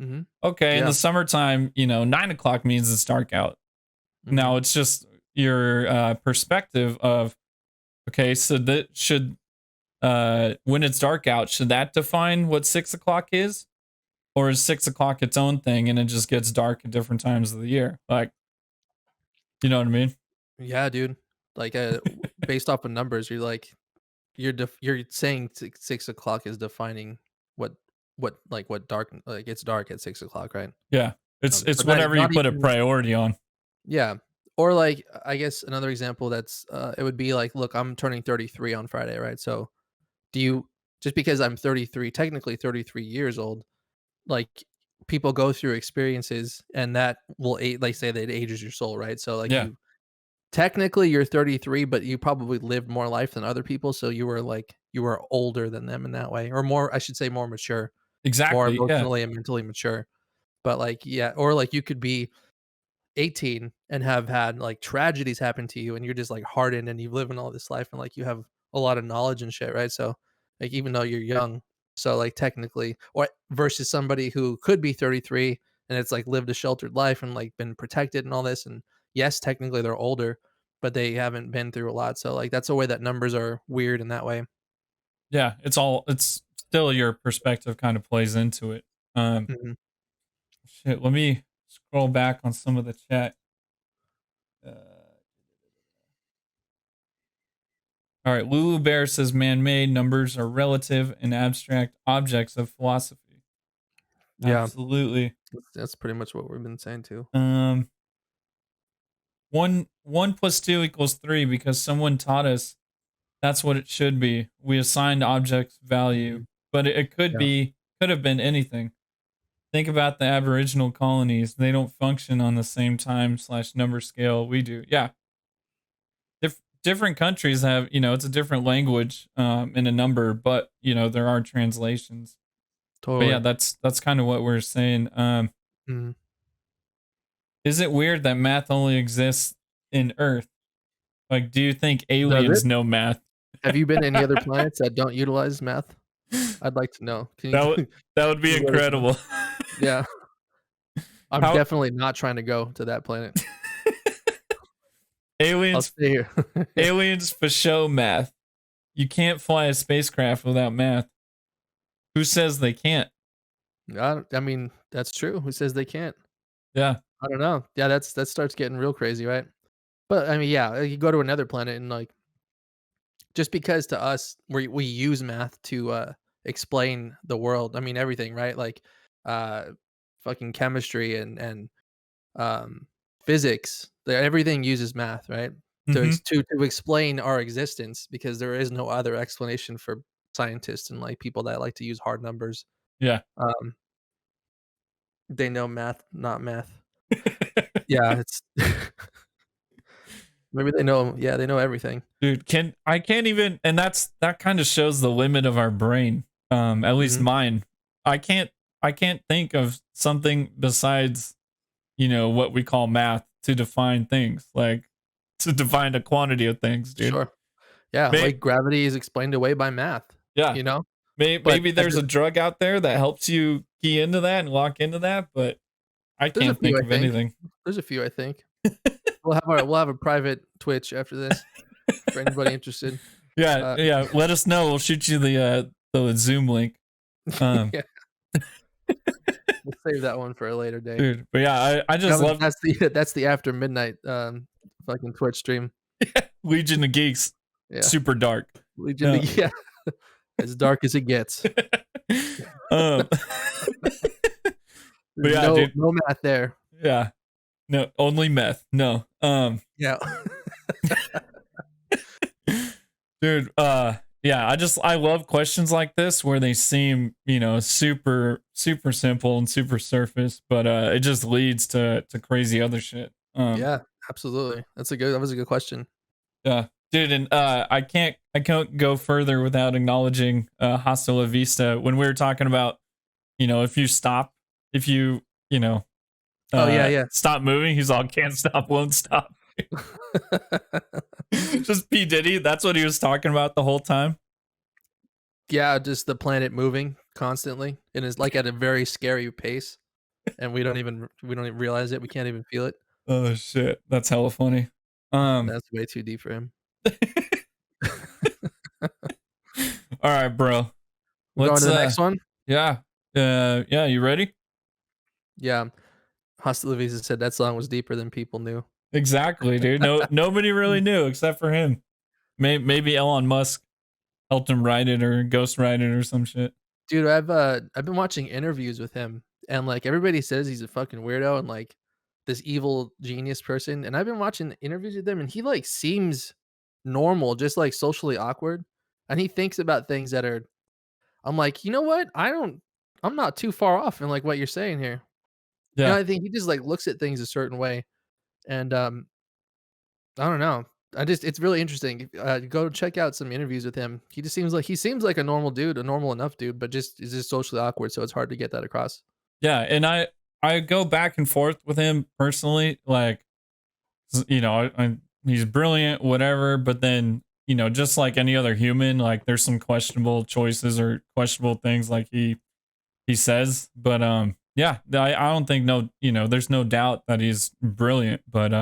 Mhm. Okay, in Yeah. the summertime, 9 o'clock means it's dark out. Mhm. Now it's just your perspective of, okay, so that should, when it's dark out, should that define what 6 o'clock is? Or is 6 o'clock its own thing and it just gets dark at different times of the year? Like, you know what I mean? Yeah, dude. Like, based off of numbers, you're like you're saying 6 o'clock is defining what what dark like, it's dark at 6 o'clock, right? Yeah. It's But not whatever you not put a even priority on. yeah. Or, like, I guess another example that's, it would be like, look, I'm turning 33 on Friday, right? So, do you just because I'm 33, technically 33 years old, like, people go through experiences and that will like, say that it ages your soul, right? So, like, Yeah. technically you're 33, but you probably lived more life than other people, so you were older than them in that way, or more, I should say more mature, more Exactly. Yeah. emotionally and mentally mature. But, like, yeah, or, like, you could be 18 and have had, like, tragedies happen to you, and you're just, like, hardened, and you've lived in all this life, and, like, you have a lot of knowledge and shit, right? So, like, even though you're young, so, like, technically, or versus somebody who could be 33 and it's, like, lived a sheltered life and, like, been protected and all this, and yes, technically they're older, but they haven't been through a lot, so, like, that's a way that numbers are weird in that way. Yeah. It's still your perspective kind of plays into it. Um, Mhm. Shit. Let me scroll back on some of the chat. Uh, all right. Lulu Bear says man made numbers are relative and abstract objects of philosophy. Yeah, Absolutely. that's pretty much what we've been saying too. Um, one plus two equals three because someone taught us that's what it should be. We assigned objects value, Mhm. but it Yeah, could have been anything. Think about the Aboriginal colonies. They don't function on the same time slash number scale we do. Yeah. Different countries have, it's a different language in a number, but there are translations. But yeah, totally. that's kind of what we're saying. Mhm. Is it weird that math only exists in Earth? Like, do you think Does it? aliens know math? Have you been to any other planets that don't utilize math? I'd like to know. Can That would you that would be just let us know? incredible. Yeah, I'm How definitely not trying to go to that planet. I'll aliens stay here. aliens for show math. You can't fly a spacecraft without math. Who says they can't? I mean, that's true. Who says they can't? Yeah. I don't know. Yeah, that starts getting real crazy, right? But, I mean, yeah, you go to another planet and, like, just because to us, we use math to, explain the world, I mean, everything, right? Like, uh, fucking chemistry and um, physics, everything uses math, right? Mhm. To explain our existence because there is no other explanation for scientists and like people that like to use hard numbers. Yeah. Um, they know math, not math. Yeah, it's maybe they know. Yeah, they know everything. Dude, I can't even, and that kind of shows the limit of our brain. At least Hmm. mine. I can't I can't think of something besides, what we call math to define things, like to define the quantity of things, dude. Sure. Yeah, May like gravity is explained away by math. Yeah. You know. But Maybe at there's the a drug out there that helps you key into that and lock into that, but I there's a can't few, think I of think. anything. There's a few, I think. We'll have a private Twitch after this for anybody interested. Yeah, Uh, yeah. Let us know. We'll shoot you the Zoom link. Um, yeah, we'll save that one for a later date. dude, but yeah, I just love That's the after midnight, fucking Twitch stream. Legion of Geeks. Yeah. Super dark. Legion No. yeah. As dark as it gets. um, but There's yeah, dude. no math there. Yeah. No, only meth. No. Yeah. Dude, yeah, I love questions like this where they seem, super simple and super surface, but it just leads to crazy other shit. Yeah, absolutely. That was a good question. Yeah. Dude, and I can't go further without acknowledging Hasta La Vista when we were talking about, if you stop, if you, you know, Oh, yeah, yeah. stop moving, he's all can't stop, won't stop. Just P. Diddy, that's what he was talking about the whole time. Yeah, just the planet moving constantly and it's, like, at a very scary pace, and we don't even realize it, we can't even feel it. Oh shit, that's hella funny. Um, That's way too deep for him. all right, bro. We're going Let's to the next one? yeah. Yeah, you ready? Yeah. Hasta La Vista said that song was deeper than people knew. Exactly, dude. No, nobody really knew except for him. Maybe Elon Musk helped him write it or ghost write it or some shit. Dude, I've been watching interviews with him, and, like, everybody says he's a fucking weirdo and, like, this evil genius person, and I've been watching interviews with him, and he, like, seems normal, just, like, socially awkward, and he thinks about things that are I'm like, "You know what? I'm not too far off in, like, what you're saying here." Yeah. I think he just, like, looks at things a certain way, and, I don't know. It's really interesting. Go check out some interviews with him. He seems like a normal dude, a normal enough dude, but just is just socially awkward, so it's hard to get that across. Yeah, and I go back and forth with him personally, like he's brilliant, whatever, but then just like any other human, like there's some questionable choices or questionable things like he says, but yeah, I don't think no, there's no doubt that he's brilliant, but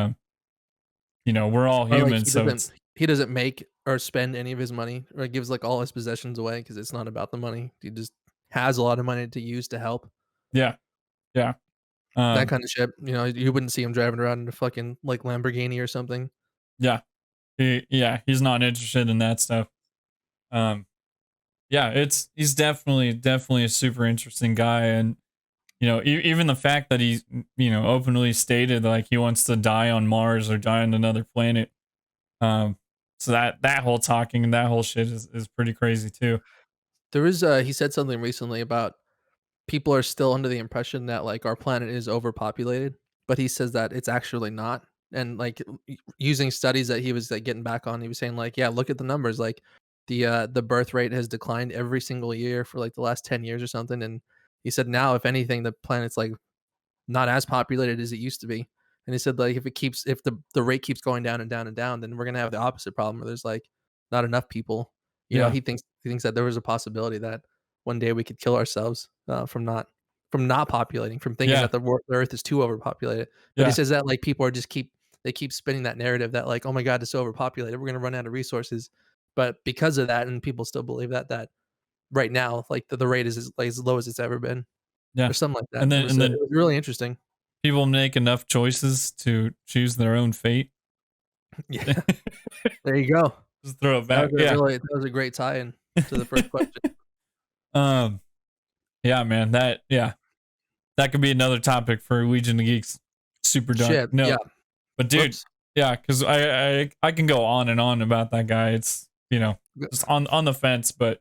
we're all Or like humans, so it's he doesn't make or spend any of his money or gives like all his possessions away because it's not about the money. He just has a lot of money to use to help. yeah, yeah, That um, kind of shit. You wouldn't see him driving around in a fucking like Lamborghini or something. yeah, yeah, he's not interested in that stuff. Um, yeah, he's definitely a super interesting guy, and even the fact that he's openly stated like he wants to die on Mars or die on another planet. So that whole talking and that whole shit is pretty crazy too. There is he said something recently about people are still under the impression that like our planet is overpopulated, but he says that it's actually not. And like using studies that he was like getting back on, he was saying like, yeah, look at the numbers. Like the birth rate has declined every single year for like the last 10 years or something. And he said now, if anything, the planet's like not as populated as it used to be. And he said like if the rate keeps going down and down and down, then we're gonna have the opposite problem where there's like not enough people. Yeah, He thinks that there was a possibility that one day we could kill ourselves from not populating, from thinking yeah, that the Earth is too overpopulated. But he yeah, says that like people are just keep spinning that narrative that like, oh my god, it's so overpopulated, we're gonna run out of resources. But because of that, and people still believe that right now, like the rate is like as low as it's ever been, yeah. or something like that. And then It and then was really interesting. people make enough choices to choose their own fate. Yeah, there you go. Just throw it back. Yeah. That was a great tie-in to the first question. um. Yeah, man. That could be another topic for Legion of Geeks. Super dark. Shit, yeah. No, but dude, Whoops. yeah, because I can go on and on about that guy. It's G just on the fence, but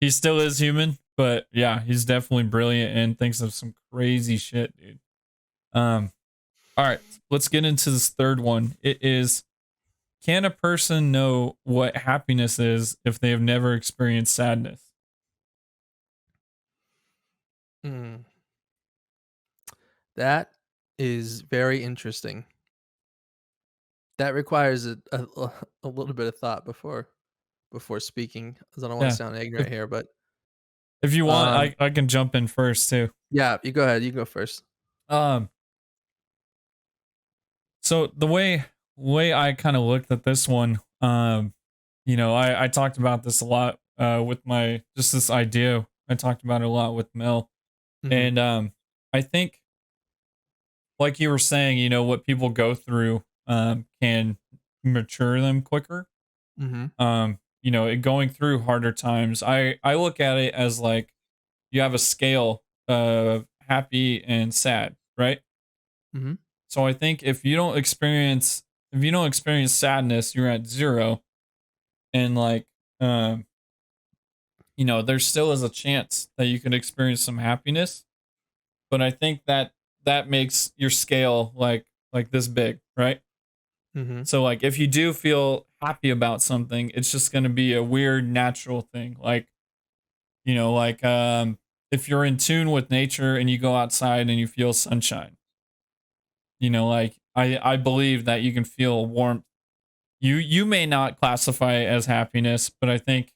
he still is human. But yeah, he's definitely brilliant and thinks of some crazy shit, dude. Um. All right, let's get into this third one. It is: can a person know what happiness is if they have never experienced sadness? Mm, that is very interesting. That requires a little bit of thought before speaking, 'cause I don't wanna Yeah. sound If ignorant here, but If you want, Um, I can jump in first too. yeah, you go ahead. You go first. Um, so the way I kind of looked at this one, I talked about this a lot with my just this idea. I talked about it a lot with Mel, Mhm, and I think like you were saying, what people go through can mature them quicker. mhm, Going through harder times, I look at it as like you have a scale of happy and sad, right? mhm, So I think if you don't experience sadness, you're at zero, and like um there still is a chance that you could experience some happiness, but I think that makes your scale like this big, right? mhm. So like if you do feel happy about something, it's just going to be a weird natural thing. Like, if you're in tune with nature and you go outside and you feel sunshine, like I believe that you can feel warmth. You may not classify it as happiness, but I think,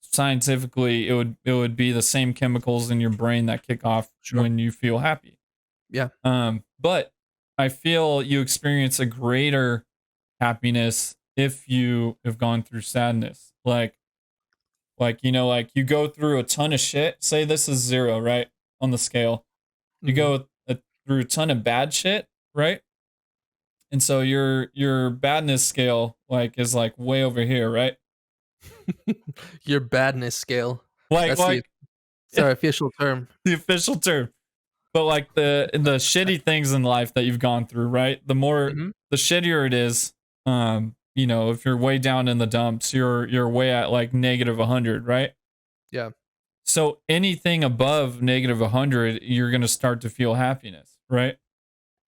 scientifically it would be the same chemicals in your brain that kick off Sure. when you feel happy. Yeah. But I feel you experience a greater happiness if you have gone through sadness. Like you go through a ton of shit. Say this is zero, right? On the scale. You Mhm. go through a ton of bad shit, right? And so your badness scale like is like way over here, right? Your badness scale. Like That's the like sorry, official term. the official term. But like the shitty things in life that you've gone through, right? Mhm. The shittier it is, if you're way down in the dumps, you're way at like negative 100, right? Yeah. So anything above negative 100, you're going to start to feel happiness, right?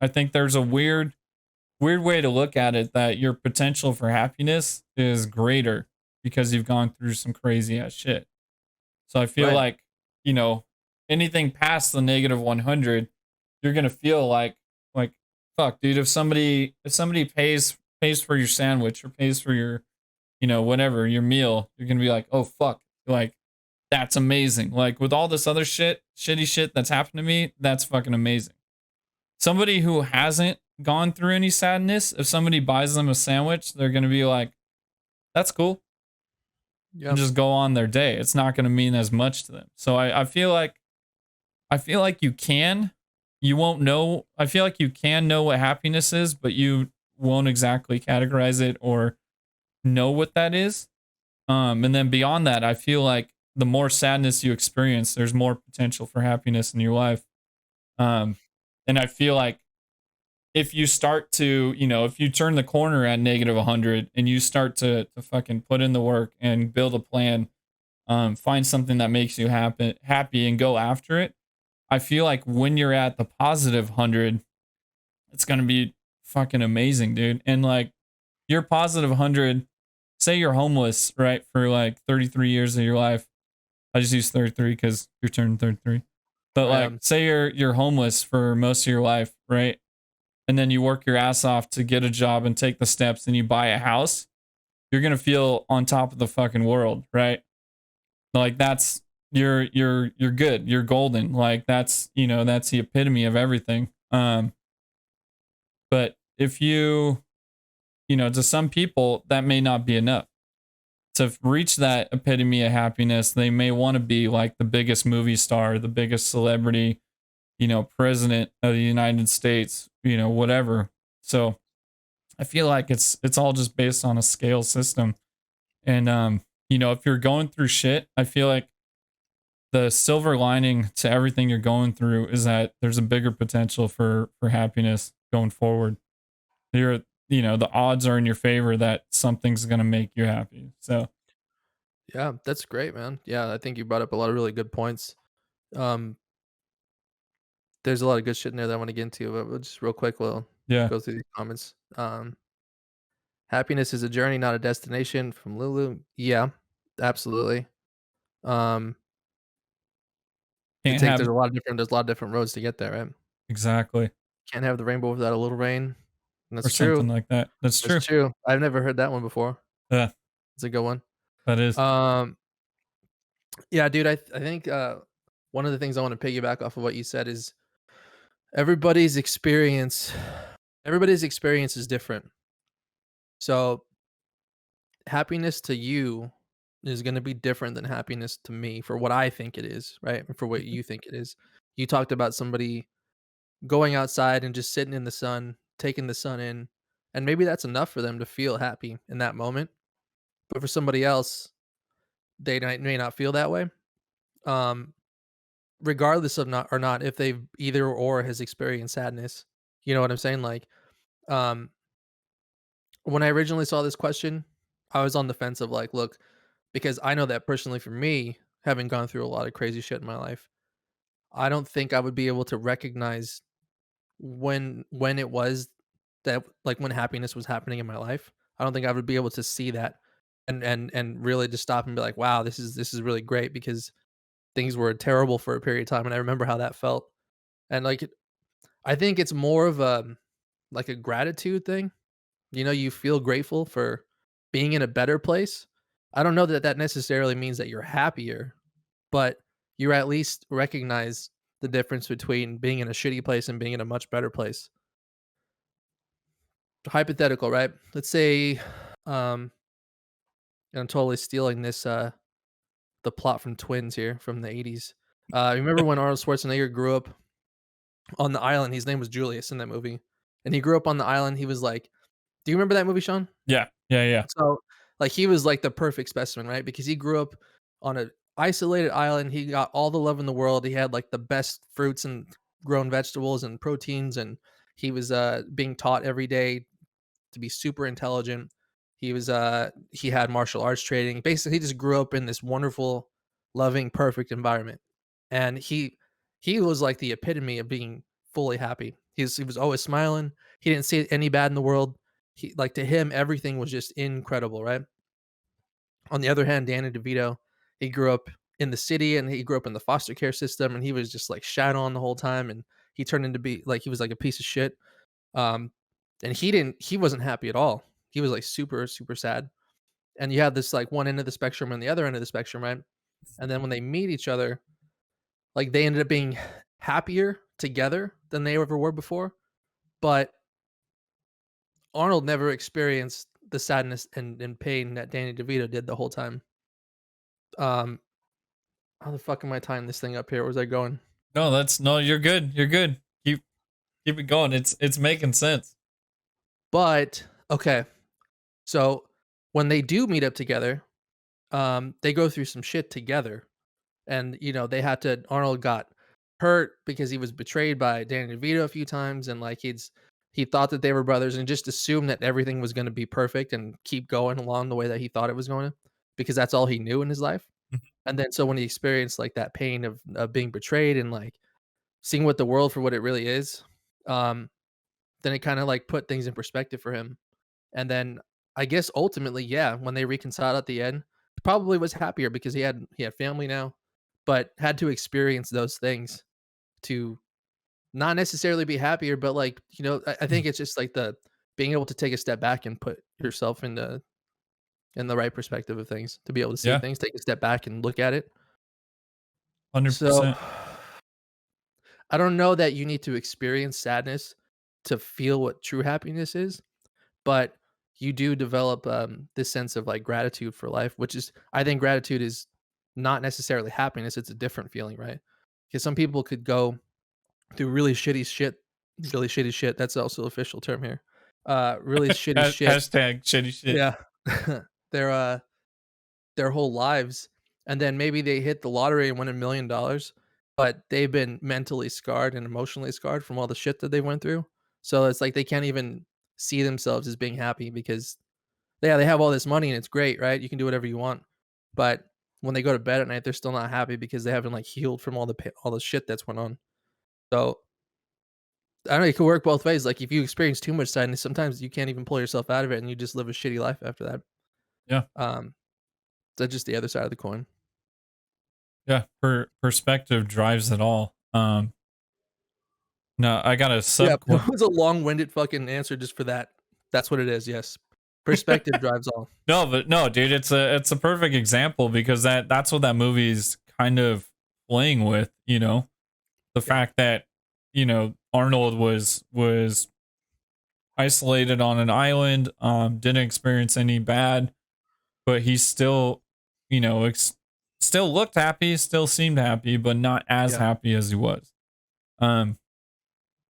I think there's a weird way to look at it that your potential for happiness is greater because you've gone through some crazy ass shit. So I feel Right. like, you know, anything past the negative 100, you're going to feel like fuck, dude, if somebody pays for your sandwich or pays for your, whatever, your meal, you're going to be like, "Oh fuck." Like that's amazing. Like with all this other shitty shit that's happened to me, that's fucking amazing. Somebody who hasn't gone through any sadness, if somebody buys them a sandwich, they're going to be like, "That's cool." And Yeah. just go on their day. It's not going to mean as much to them. So I feel like you won't know. I feel like you can know what happiness is, but you won't exactly categorize it or know what that is. And then beyond that, I feel like the more sadness you experience, there's more potential for happiness in your life. Um, and I feel like if you start to, if you turn the corner at negative 100 and you start to fucking put in the work and build a plan, find something that makes you happy and go after it. I feel like when you're at the positive 100, it's going to be fucking amazing, dude. And like your positive 100, say you're homeless, right, for like 33 years of your life. I just use 33 cuz you're turning 33. But I like am. say you're homeless for most of your life, right? And then you work your ass off to get a job and take the steps and you buy a house. You're going to feel on top of the fucking world, right? Like that's you're good. You're golden. Like that's the epitome of everything. But if to some people that may not be enough. To reach that epitome of happiness, they may want to be like the biggest movie star, the biggest celebrity, president of the United States, whatever. So I feel like it's all just based on a scale system. And if you're going through shit, I feel like the silver lining to everything you're going through is that there's a bigger potential for happiness going forward. The odds are in your favor that something's going to make you happy. So, Yeah, that's great, man. Yeah, I think you brought up a lot of really good points. Um, there's a lot of good shit in there that I want to get into, but we'll just real quick, we'll yeah, go through these comments. Happiness is a journey, not a destination from Lulu. Yeah, absolutely. Um, can't have there's a lot of different roads to get there, right? exactly Can't have the rainbow without a little rain. And or that's true. something like that. That's That's true. true. I've never heard that one before. Yeah, It's a good one. that is. Um, Yeah, dude, I think, one of the things I wanna piggyback off of what you said is everybody's experience everybody's experience is different. So, happiness to you is gonna be different than happiness to me for what I think it is, right? And for what Mhm. you think it is. You talked about somebody going outside and just sitting in the sun, taking the sun in, and maybe that's enough for them to feel happy in that moment. But for somebody else, they may not feel that way. Um, regardless of not if they've either or has experienced sadness. You know what I'm saying? Like, um, when I originally saw this question, I was on the fence of like, look, because I know that personally for me, having gone through a lot of crazy shit in my life, I don't think I would be able to recognize when it was that like when happiness was happening in my life. I don't think I would be able to see that and really just stop and be like, wow, this is really great because things were terrible for a period of time and I remember how that felt. And like I think it's more of a like a gratitude thing. You know, you feel grateful for being in a better place. I don't know that that necessarily means that you're happier, but you at least recognize the difference between being in a shitty place and being in a much better place. Hypothetical, right? Let's say, and I'm totally stealing this the plot from Twins here from the 80s. Remember when Arnold Schwarzenegger grew up on the island? His name was Julius in that movie, and he grew up on the island. He was like, do you remember that movie, Sean? Yeah, yeah, yeah. So, like, he was like the perfect specimen, right? Because he grew up on an isolated island. He got all the love in the world. He had like the best fruits and grown vegetables and proteins, and he was being taught every day to be super intelligent. He had martial arts training. Basically, he just grew up in this wonderful, loving, perfect environment. And he was like the epitome of being fully happy. He was always smiling. He didn't see any bad in the world. He like to him everything was just incredible, right? On the other hand, Danny DeVito, he grew up in the city and he grew up in the foster care system and he was just like shat on the whole time and he turned into be like he was like a piece of shit. Um, and he wasn't happy at all. He was like super, super sad. And you had this like one end of the spectrum and the other end of the spectrum, right? And then when they meet each other, like they ended up being happier together than they ever were before. But Arnold never experienced the sadness and pain that Danny DeVito did the whole time. Um, how the fuck am I tying this thing up here? Where's I going? No, that's no. You're good. You're good. Keep it going. It's making sense. But okay, so when they do meet up together, they go through some shit together. And, you know, they had to Arnold got hurt because he was betrayed by Danny DeVito a few times, and, like, he thought that they were brothers and just assumed that everything was gonna be perfect and keep going along the way that he thought it was going to, because that's all he knew in his life. Mhm. And then so when he experienced, like, that pain of being betrayed and, like, seeing what the world for what it really is, um, then it kinda, like, put things in perspective for him. And then I guess ultimately, yeah, when they reconciled at the end, he probably was happier because he had family now, but had to experience those things to not necessarily be happier, but like, you know, I think it's just like the being able to take a step back and put yourself in the right perspective of things, to be able to see Yeah, things, take a step back and look at it. hundred So percent. I don't know that you need to experience sadness to feel what true happiness is, but you do develop this sense of like gratitude for life, which is I think gratitude is not necessarily happiness, it's a different feeling, right? Because some people could go through really shitty shit, that's also official term here, really shitty shit, Hashtag shitty shit. yeah, their their whole lives, and then maybe they hit the lottery and win $1 million, but they've been mentally scarred and emotionally scarred from all the shit that they went through. So it's like they can't even see themselves as being happy because yeah, they have all this money and it's great, right? You can do whatever you want, but when they go to bed at night, they're still not happy because they haven't like healed from all the shit that's went on. So I don't know. It could work both ways. Like if you experience too much sadness, sometimes you can't even pull yourself out of it, and you just live a shitty life after that. Yeah, Um, that's just the other side of the coin. yeah. Perspective drives it all. No, I got a Yeah, sub it was a long-winded fucking answer just for that. That's what it is. Yes. Perspective drives all. No, but no, dude, it's a perfect example because that's what that movie's kind of playing with, the Yeah, fact that Arnold was isolated on an island, didn't experience any bad, but he still, still looked happy, still seemed happy, but not as yeah. happy as he was. Um,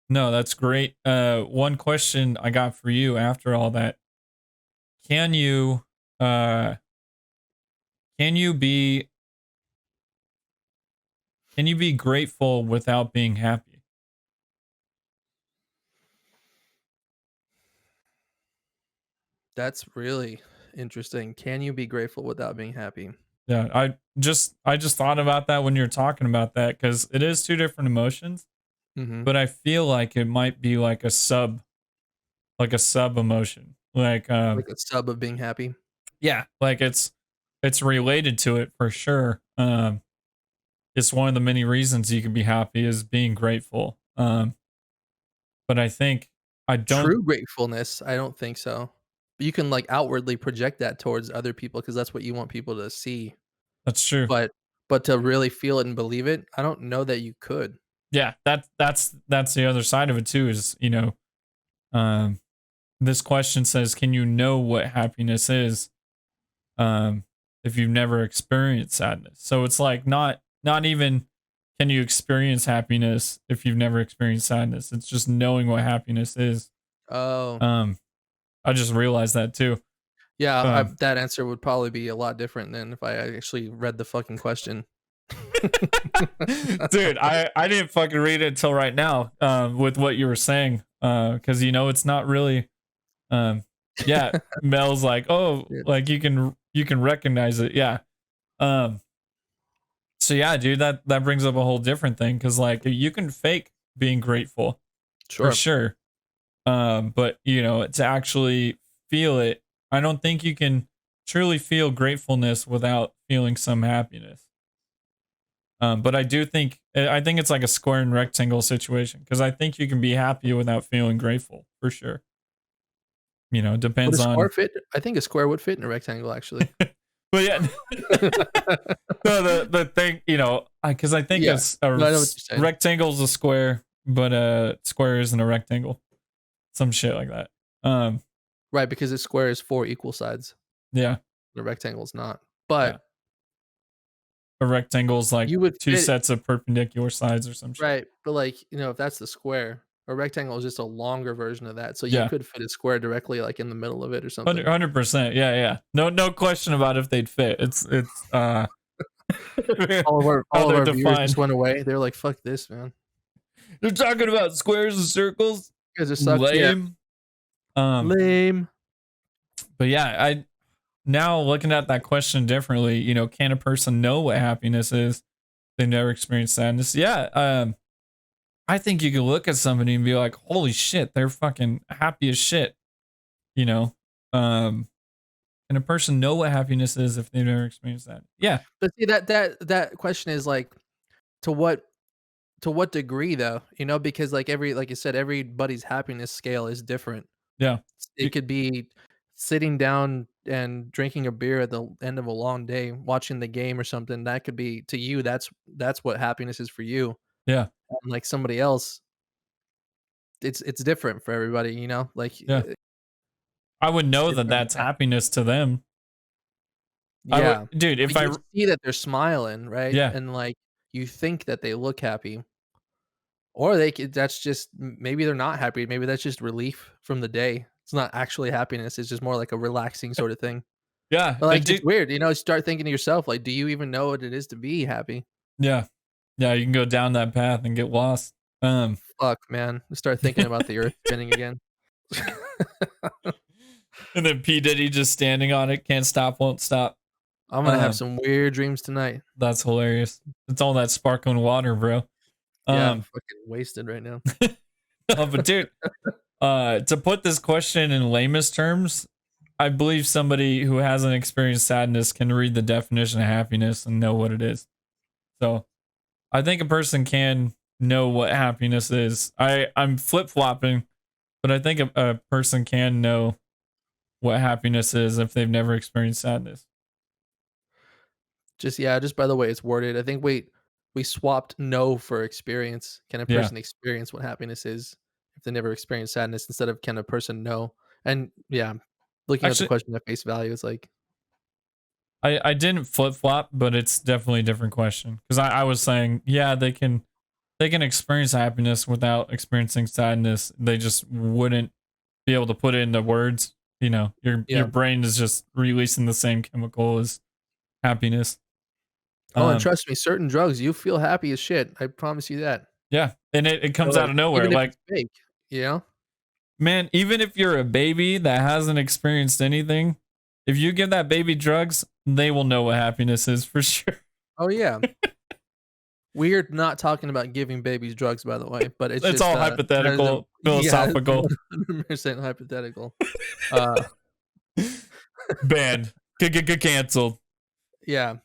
no, that's great. One question I got for you after all that: Can you, uh, can you be, can you be grateful without being happy? That's really interesting. Can you be grateful without being happy? Yeah, I just thought about that when you're talking about that because it is two different emotions, Mhm. but I feel like it might be like a sub emotion. Like Like a sub of being happy? yeah, like it's related to it for sure. It's one of the many reasons you can be happy is being grateful. But I think I don't True gratefulness, I don't think so. But you can, like, outwardly project that towards other people because that's what you want people to see. that's true. But to really feel it and believe it, I don't know that you could. Yeah, that's the other side of it too is, um this question says, can you know what happiness is um if you've never experienced sadness? So it's like not even can you experience happiness if you've never experienced sadness. It's just knowing what happiness is. Oh, Um I just realized that too. yeah, Um that answer would probably be a lot different than if I actually read the fucking question. dude, I didn't fucking read it until right now with what you were saying cuz it's not really um yeah, Mel's like, "Oh, Yeah, like you can recognize it." Yeah. Um So yeah, dude, that brings up a whole different thing because like you can fake being grateful for sure. sure, but to actually feel it, I don't think you can truly feel gratefulness without feeling some happiness. But I think it's like a square and rectangle situation because I think you can be happy without feeling grateful for sure. It Would a depends square on. fit? I think a square would fit in a rectangle, actually. But yeah, no, the thing, because I think Yeah. it's No, I know what you're saying. rectangle's a square, but a square isn't a rectangle. Some shit like that. Um, Right, because a square is 4 equal sides, yeah, the rectangle is not. yeah. But A rectangle's like you would two fit sets of perpendicular sides or some shit. right, but, like, if that's the square, a rectangle is just a longer version of that, so you Yeah, could fit a square directly, like, in the middle of it or something. 100%. Yeah, yeah. No question about if they'd fit. It's how All of they're our viewers just defined. went away. They're like, "Fuck this, man. They're talking about squares and circles. You guys are sucks." Yeah. Lame. Um, Lame. but yeah, I now looking at that question differently, can a person know what happiness is? They never experienced sadness. Yeah. I think you can look at somebody and be like, holy shit, they're fucking happy as shit. You know? Um, can a person know what happiness is if they've never experienced that? Yeah. But see, that question is, like, to what degree, though? Because, like you said, everybody's happiness scale is different. Yeah. It Y- could be sitting down and drinking a beer at the end of a long day, watching the game or something. That could be to you, that's what happiness is for you. Yeah. And, like, somebody else, it's different for everybody, Like, Yeah. I would it's know that different. that's happiness to them. I would, Yeah. dude, if But you I, see that they're smiling, right? yeah. And, like, you think that they look happy, or they could that's just maybe they're not happy, maybe that's just relief from the day. It's not actually happiness, it's just more like a relaxing sort of thing. Yeah. But, like, And it's dude, weird, start thinking to yourself, like, do you even know what it is to be happy? yeah. Yeah. You can go down that path and get lost. Fuck, man. Start thinking about the earth spinning again. And then P. Diddy just standing on it, can't stop, won't stop. I'm gonna have Um, some weird dreams tonight. that's hilarious. It's all that sparkling water, bro. Yeah, Um, fucking wasted right now. no, but dude, to put this question in lamest terms, I believe somebody who hasn't experienced sadness can read the definition of happiness and know what it is. So I think a person can know what happiness is. I'm flip flopping, but I think a person can know what happiness is if they've never experienced sadness. Just by the way it's worded. I think we swapped know for experience. Can a Yeah. person experience what happiness is if they never experienced sadness instead of can a person know? And yeah, looking at the Actually, question at face value, it's like, I didn't flip flop, but it's definitely a different question because I was saying, yeah, they can experience happiness without experiencing sadness. They just wouldn't be able to put it into words. You know, your yeah. brain is just releasing the same chemical as happiness. Oh, and Um, trust me, certain drugs, you feel happy as shit. I promise you that. yeah, and it So, comes out like, of nowhere. even if Like, it's fake, you know? man, even if you're a baby that hasn't experienced anything, if you give that baby drugs, they will know what happiness is for sure. Oh, yeah. We're not talking about giving babies drugs, by the way, but it's It's just, all that is a hypothetical, yeah, it's philosophical. 100% hypothetical. Uh, Banned, canceled. yeah,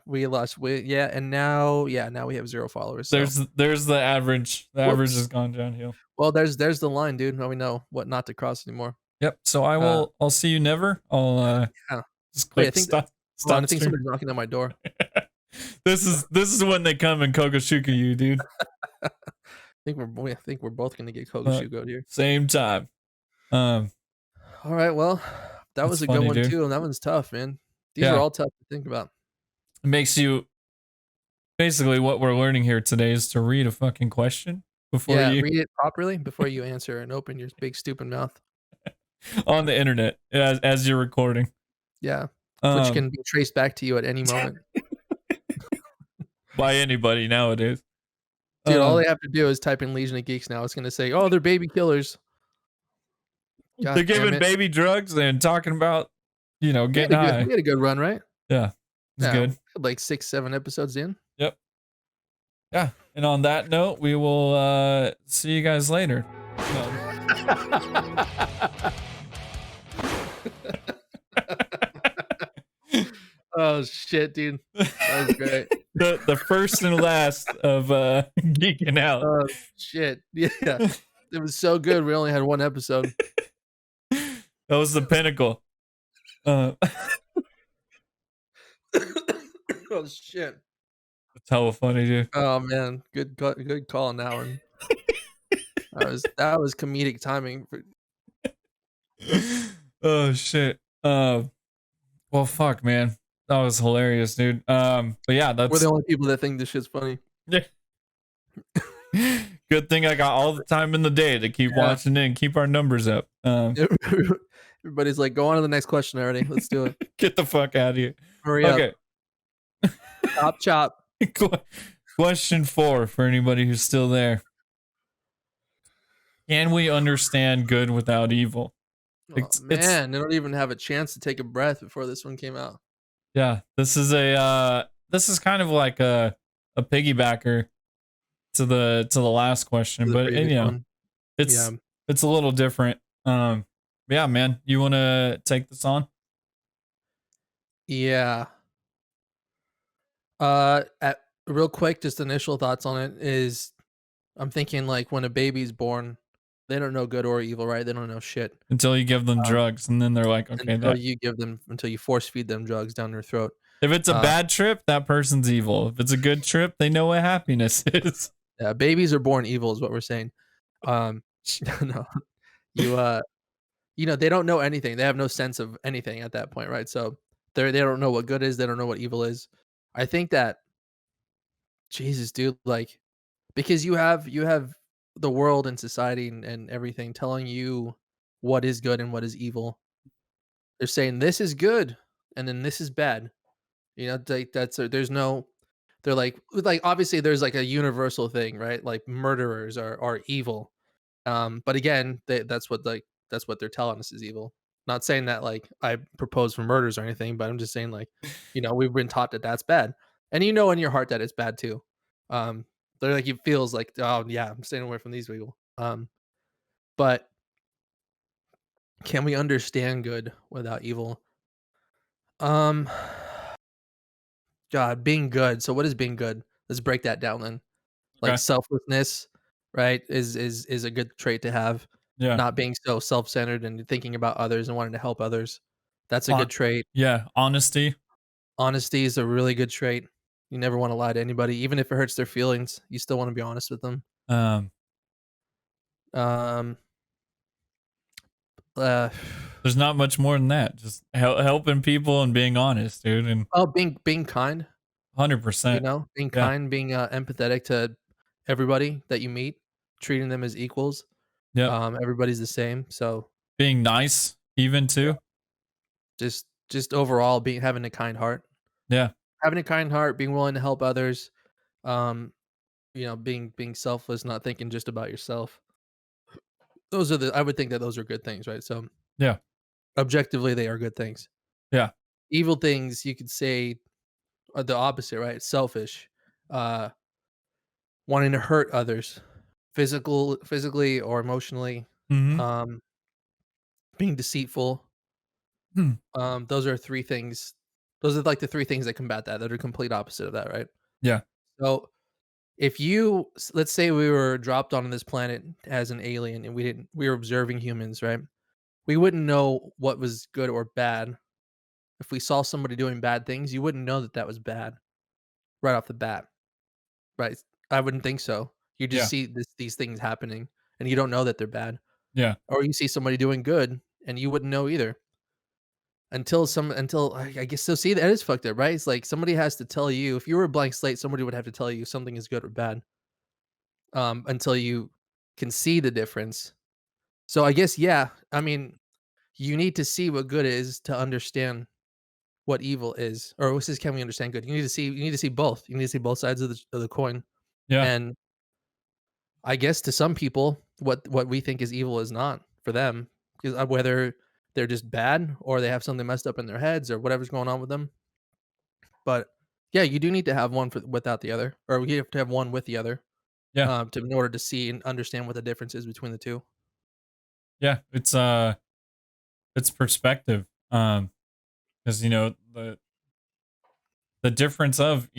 we lost we yeah, and now yeah, now we have 0 followers, so There's the average. The average has whoops. gone downhill. Well, there's the line, dude. Now we know what not to cross anymore. Yep. So Uh, I'll see you never. I'll yeah. just Wait, I click think hold on, I stop think stream. somebody's knocking on my door. This is when they come and Kogashuka you, dude. I think we're both gonna get Uh, Kogashugoed here. same time. Um, Alright, well, that it's was a good funny, one dude. too, and that one's tough, man. These are Yeah, all tough to think about. it makes you basically what we're learning here today is to read a fucking question before Yeah, you read it properly before you answer and open your big stupid mouth. on the internet as you're recording. Yeah, which Um, can be traced back to you at any moment. by anybody nowadays. Dude, all Um, they have to do is type in Legion of Geeks now. It's gonna say, "Oh, they're baby killers." they're God damn giving it. baby drugs and talking about, you know, We had getting a good high. we had a good run, right? Yeah, it's Yeah, good. like 6, 7 episodes in. Yep. Yeah. And on that note, we will see you guys later. No. Oh, shit, dude. That was great. The first and last of geeking out. Oh, shit. Yeah. It was so good, we only had 1 episode. That was the pinnacle. Oh, shit. It's hella funny, dude. Oh, man. Good call on that one. That was comedic timing for Oh shit. Well, fuck, man. That was hilarious, dude. But yeah, we're the that's only people that think this shit's funny. yeah. Good thing I got all the time in the day to keep Yeah. watching it and keep our numbers up. Everybody's like, "Go on to the next question already. Let's do it. Get the fuck out of here. Hurry up. Okay. Chop, chop." Question 4 for anybody who's still there. Can we understand good without evil? Oh, It's man, they don't even have a chance to take a breath before this one came out. yeah, this is kind of like a piggybacker to the last question, To the but previous you know, one. Yeah. it's a little different. Yeah, man, you want to take this on? Yeah. At real quick, just initial thoughts on it is I'm thinking like when a baby's born, they don't know good or evil, right? They don't know shit. Until you give them Um, drugs and then they're like, okay, that until you force feed them drugs down their throat. if it's a Uh, bad trip, that person's evil. If it's a good trip, they know what happiness is. yeah, babies are born evil is what we're saying. Um, no, you they don't know anything. They have no sense of anything at that point, right? So they don't know what good is. They don't know what evil is. I think that Jesus, dude, like because you have the world and society and everything telling you what is good and what is evil. They're saying this is good and then this is bad. Like there's no they're like obviously there's like a universal thing, right? Like murderers are evil. But again, that's what they're telling us is evil. Not saying that like I propose for murders or anything, but I'm just saying like, we've been taught that that's bad, and in your heart that it's bad too. They're like it feels like oh yeah, I'm staying away from these people. But can we understand good without evil? Um, God, being good. So what is being good? Let's break that down then. Like Okay. selflessness, right? Is a good trait to have. Yeah. not being so self-centered and thinking about others and wanting to help others. That's a Hon good trait. Yeah, honesty. Honesty is a really good trait. You never wanna lie to anybody, even if it hurts their feelings, you still wanna be honest with them. Um, Um, uh, there's not much more than that. Just helping people and being honest, dude, and oh, being kind, you 100%. know, being Yeah. kind, being, empathetic to everybody that you meet, treating them as equals. Yep. Everybody's the same, so, Being nice even yeah, too. just overall being having a kind heart. Yeah. Having a kind heart, being willing to help others, um, being selfless, not thinking just about yourself. Those are the I would think that those are good things, right? So, Yeah. objectively, they are good things. Yeah. Evil things, you could say, are the opposite, right? Selfish, uh, wanting to hurt others, physically or emotionally, Mhm. um, being deceitful. Hmm. Those are 3 things. Those are, like, the 3 things that combat that are complete opposite of that, right? Yeah. So, if you let's say we were dropped onto this planet as an alien and we were observing humans, right? We wouldn't know what was good or bad. If we saw somebody doing bad things, you wouldn't know that that was bad right off the bat, right? I wouldn't think so. You just Yeah. see these things happening and you don't know that they're bad. Yeah. Or you see somebody doing good and you wouldn't know either until I guess so. See, that is fucked up, right? It's like somebody has to tell you if you were a blank slate, somebody would have to tell you something is good or bad until you can see the difference. So I guess, yeah, I mean, you need to see what good is to understand what evil is, or what's this? Can we understand good? You need to see both. You need to see both sides of the coin. Yeah. And I guess to some people, what we think is evil is not for them because whether they're just bad or they have something messed up in their heads or whatever's going on with them. But yeah, you do need to have one without the other, or you have to have one with the other Yeah. in order to see and understand what the difference is between the two. Yeah. It's perspective. Because the difference of,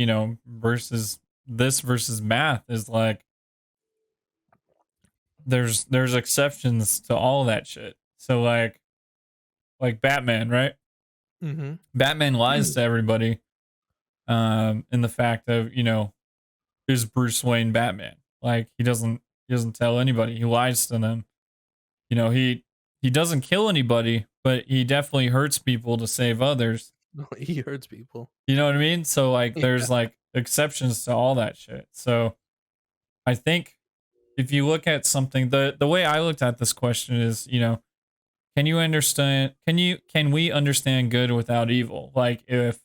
versus this versus math is like there's exceptions to all that shit. So like Batman, right? Hmm. Batman lies to everybody in the fact of, is Bruce Wayne Batman? Like he doesn't tell anybody. He lies to them. He doesn't kill anybody, but he definitely hurts people to save others. He hurts people. You know what I mean? So like Yeah. there's like exceptions to all that shit. So I think if you look at something, the way I looked at this question is, can we understand good without evil? Like if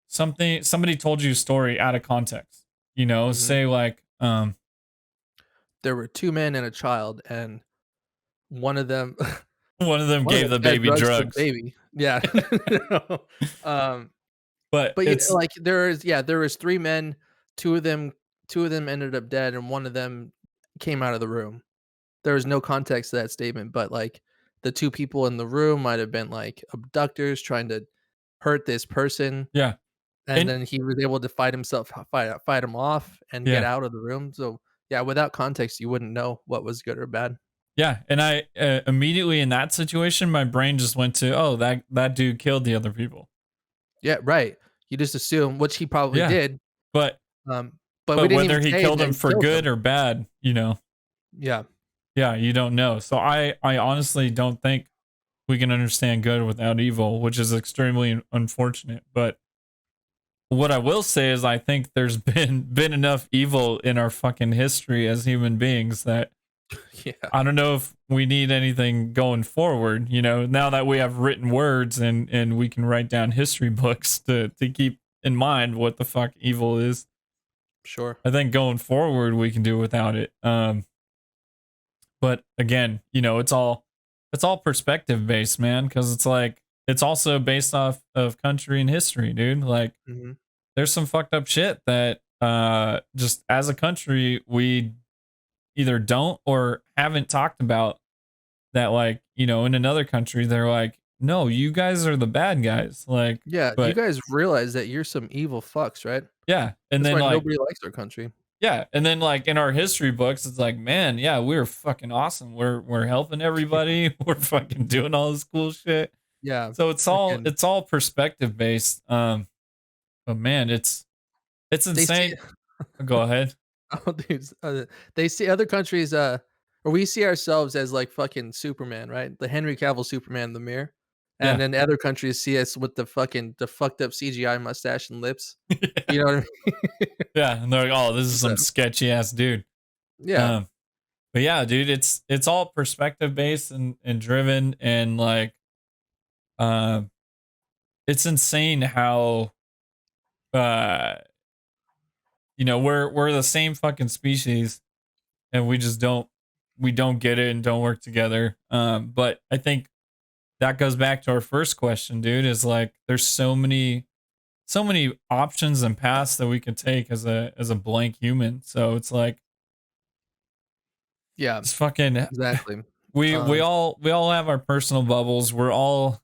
somebody told you a story out of context, Hmm. say like There were two men and a child, and one of them one of them one of gave them the fed baby drugs to the drugs. baby. Yeah. um, But but it's like there was three men. Two of them two of them ended up dead, and one of them came out of the room. There was no context to that statement, but like the two people in the room might have been like abductors trying to hurt this person, yeah. and And then he was able to fight him off and get yeah. out of the room. So yeah, without context, you wouldn't know what was good or bad. Yeah, and I immediately in that situation my brain just went to, "Oh, that dude killed the other people." Yeah, right. You just assume, which he probably Yeah. did, But um, but we but didn't even whether he say killed that him he for killed good them. or bad, Yeah, yeah, you don't know. So I honestly don't think we can understand good without evil, which is extremely unfortunate. But what I will say is I think there's been enough evil in our fucking history as human beings that yeah, I don't know if we need anything going forward, now that we have written words and we can write down history books to keep in mind what the fuck evil is. sure. I think going forward we can do without it. But again, it's all perspective based, man, because it's like it's also based off of country and history, dude. Like Mhm. there's some fucked up shit that just as a country we either don't or haven't talked about that, like, in another country they're like, no, you guys are the bad guys, like, Yeah, you but guys realize that you're some evil fucks, right? yeah, and That's then why like nobody likes our country. Yeah, and then like in our history books, it's like, man, yeah, we're fucking awesome. We're helping everybody. We're fucking doing all this cool shit. Yeah, So it's all freaking it's all perspective based. But man, it's they see insane. Go ahead. oh, dude, they see other countries, or we see ourselves as like fucking Superman, right? The Henry Cavill Superman in the mirror, and Yeah. then other countries see us with the fucked up CGI mustache and lips. You know what I mean? Yeah, and they're like, oh, this is So some sketchy ass dude. yeah, Um, but yeah, dude, it's all perspective based and driven and like um it's insane how uh we're the same fucking species and we don't get it and don't work together. But I think that goes back to our first question, dude, is like there's so many options and paths that we could take as a blank human. So it's like yeah, it's fucking exactly. we all have our personal bubbles. We're all,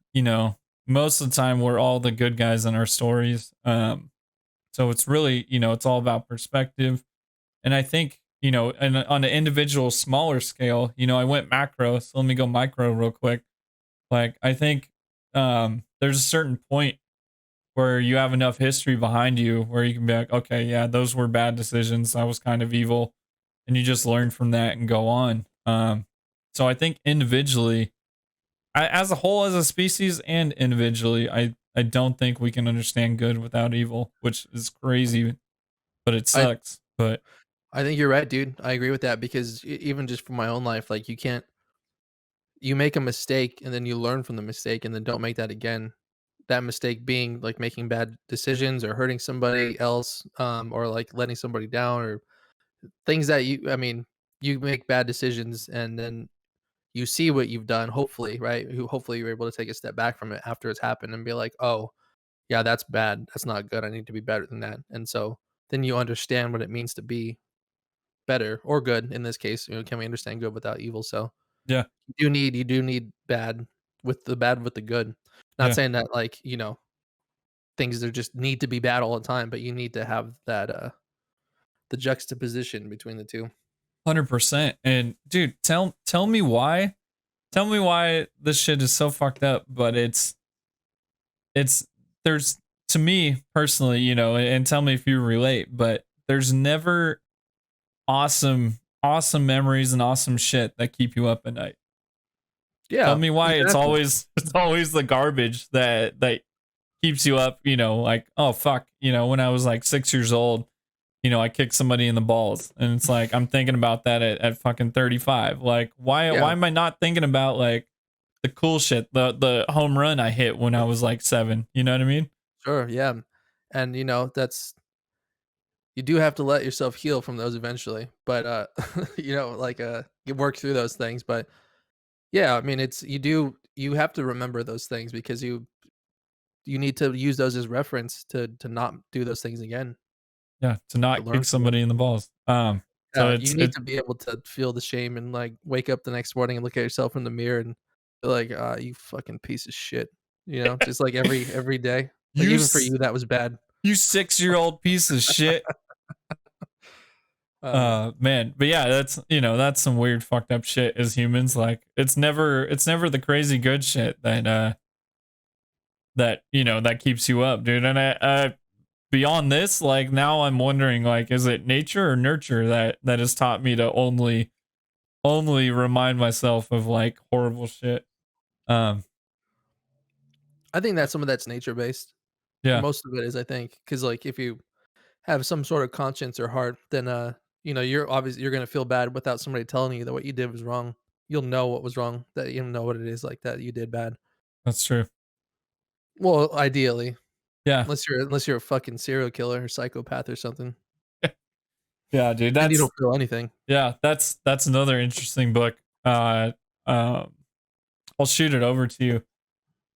most of the time we're all the good guys in our stories. So it's really, it's all about perspective. And I think, and on an individual smaller scale, I went macro, so let me go micro real quick. Like I think there's a certain point where you have enough history behind you where you can be like, okay, yeah, those were bad decisions. I was kind of evil. And you just learn from that and go on. So I think individually, as a whole, as a species and individually, I don't think we can understand good without evil, which is crazy, but it I sucks. But I think you're right, dude. I agree with that because even just from my own life, like you make a mistake and then you learn from the mistake and then don't make that again. That mistake being like making bad decisions or hurting somebody else, or like letting somebody down or things that I mean, you make bad decisions and then you see what you've done, hopefully, right? Hopefully you're able to take a step back from it after it's happened and be like, oh, yeah, that's bad. That's not good. I need to be better than that. And so then you understand what it means to be better or good in this case. Can we understand good without evil? So yeah, you do need bad with the good. Not yeah, saying that like, things that just need to be bad all the time, but you need to have that the juxtaposition between the two. 100%. And dude, tell me why this shit is so fucked up. But it's there's to me personally, and tell me if you relate. But there's never awesome memories and awesome shit that keep you up at night. Tell Yeah, me why it's exactly. always it's always the garbage that keeps you up, like, oh fuck, when I was like 6 years old, I kicked somebody in the balls. And it's like I'm thinking about that at fucking 35. Like, why Yeah, am I not thinking about like the cool shit, the home run I hit when I was like 7? You know what I mean? sure, yeah. And that's you do have to let yourself heal from those eventually. But like you work through those things. But yeah, I mean it's you have to remember those things because you need to use those as reference to not do those things again, Yeah, to to not learn kick from them. somebody in the balls. So Yeah, it's you need it to be able to feel the shame and, like, wake up the next morning and look at yourself in the mirror and be like, "Ah, you fucking piece of shit." Just, like, every day. Like, you even for s- you, that was bad. you 6-year-old piece of shit. Um, Man, but yeah, that's some weird fucked up shit as humans. Like it's never the crazy good shit that keeps you up, dude. And beyond this, like now I'm wondering, like, is it nature or nurture that has taught me to only remind myself of like horrible shit? Um, I think that some of that's nature-based. yeah, Most of it is, I think, because like, if you have some sort of conscience or heart, then, you're gonna feel bad without somebody telling you that what you did was wrong. You'll know what was wrong, that you know what it is, like, that you did bad. that's true. Well, ideally, Yeah, unless you're a fucking serial killer or psychopath or something, yeah, dude. then you don't feel anything. That's another interesting book. Um, I'll shoot it over to you.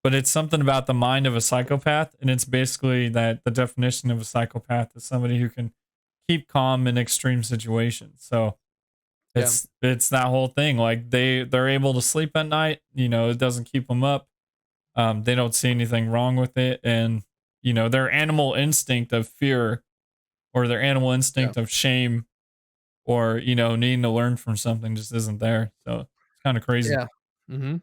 But it's something about the mind of a psychopath, and it's basically that the definition of a psychopath is somebody who can keep calm in extreme situations. So Yeah. it's that whole thing. Like they're able to sleep at night. It doesn't keep them up. They don't see anything wrong with it, and their animal instinct of fear or their animal Yeah. instinct of shame or, needing to learn from something just isn't there. So it's kind of crazy. Yeah. Mhm.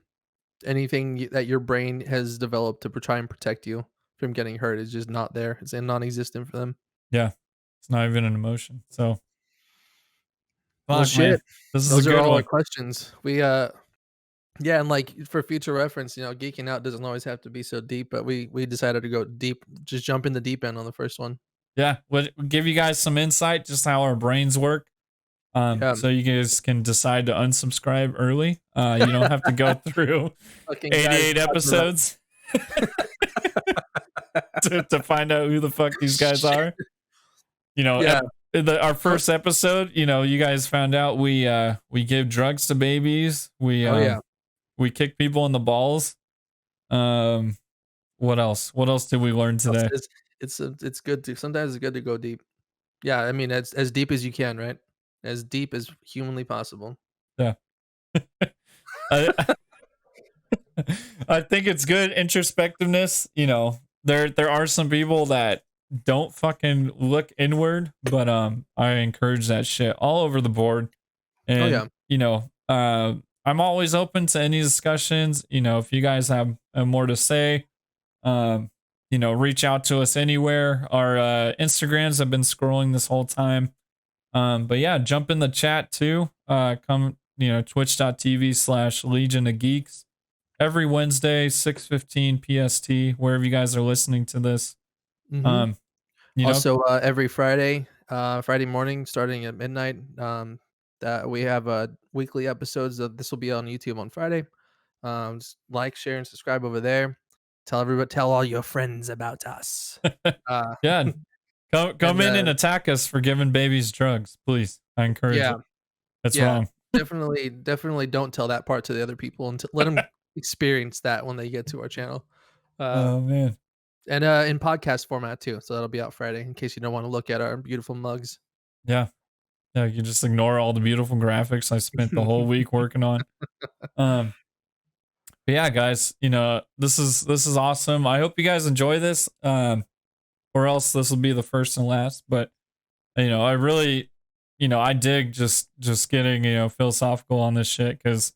Anything that your brain has developed to try and protect you from getting hurt is just not there. It's non-existent for them. Yeah. It's not even an emotion. So Well, fuck, man. shit. This is a Those are good all our one. questions. Yeah, and like for future reference, geeking out doesn't always have to be so deep, but we decided to go deep, just jump in the deep end on the first one. Yeah. Would give you guys some insight just how our brains work. Yeah. So you guys can decide to unsubscribe early. You don't have to go through Fucking guys 88 talking about episodes to find out who the fuck these guys shit. are. Yeah. Our Oh, first episode, you guys found out we give drugs to babies. We oh yeah. we kick people in the balls. Um, what else? What else did we learn today? It's good to sometimes it's good to go deep. Yeah, I mean as deep as you can, right? As deep as humanly possible. Yeah. I, I think it's good introspectiveness. There are some people that don't fucking look inward, but I encourage that shit all over the board. Oh And yeah. I'm always open to any discussions. If you guys have more to say, um, reach out to us anywhere. Our Instagrams have been scrolling this whole time. But yeah, jump in the chat too. Come, twitch.tv/Legion of Geeks every Wednesday, 6:15 PST, wherever you guys are listening to this. Mhm. Um, you know, Also, every Friday morning starting at midnight, that we have, weekly episodes of this will be on YouTube on Friday. Just like, share, and subscribe over there. Tell all your friends about us. Uh, yeah, come and, in and attack us for giving babies drugs, please. I encourage yeah, it. That's yeah, wrong. definitely don't tell that part to the other people and let them experience that when they get to our channel. Uh, Oh man. and, in podcast format too, so that'll be out Friday in case you don't wanna look at our beautiful mugs. Yeah. Yeah, you just ignore all the beautiful graphics I spent the whole week working on. Um, but yeah, guys, this is awesome. I hope you guys enjoy this. Or else this will be the first and last. But I really, I dig just getting philosophical on this shit because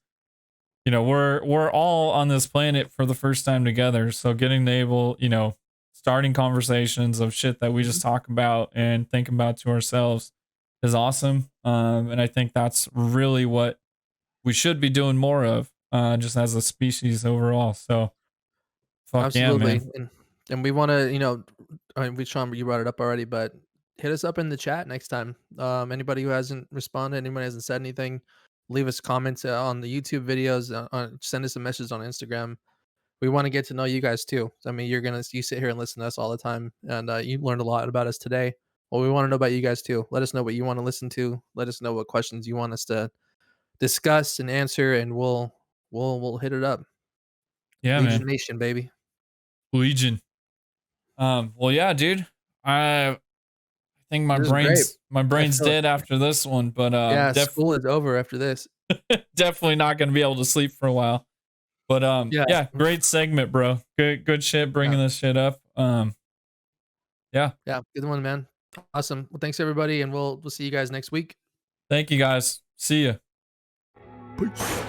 we're all on this planet for the first time together. So getting to able, starting conversations of shit that we Mhm. just talk about and think about to ourselves is awesome. And I think that's really what we should be doing more of, just as a species overall. So fuck yeah, Absolutely, man. and we wanna, I mean, we Sean, you brought it up already, but hit us up in the chat next time. Anybody who hasn't responded, anybody hasn't said anything, leave us comments on the YouTube videos. Send us a message on Instagram. We want to get to know you guys too. I mean, you sit here and listen to us all the time, and you learned a lot about us today. Well, we want to know about you guys too. Let us know what you want to listen to. Let us know what questions you want us to discuss and answer, and we'll hit it up. Yeah, Legion man. Nation, baby. Legion. Well, yeah, dude. I think my This is great. brain's my I brain's feel dead after this one, but Yeah, school is over after this. definitely not gonna be able to sleep for a while. But Yeah, yeah, great segment, bro. Good shit yeah, bringing this shit up. Yeah. yeah, good one, man. Awesome. Well, thanks everybody, and we'll see you guys next week. Thank you guys. See ya. Peace.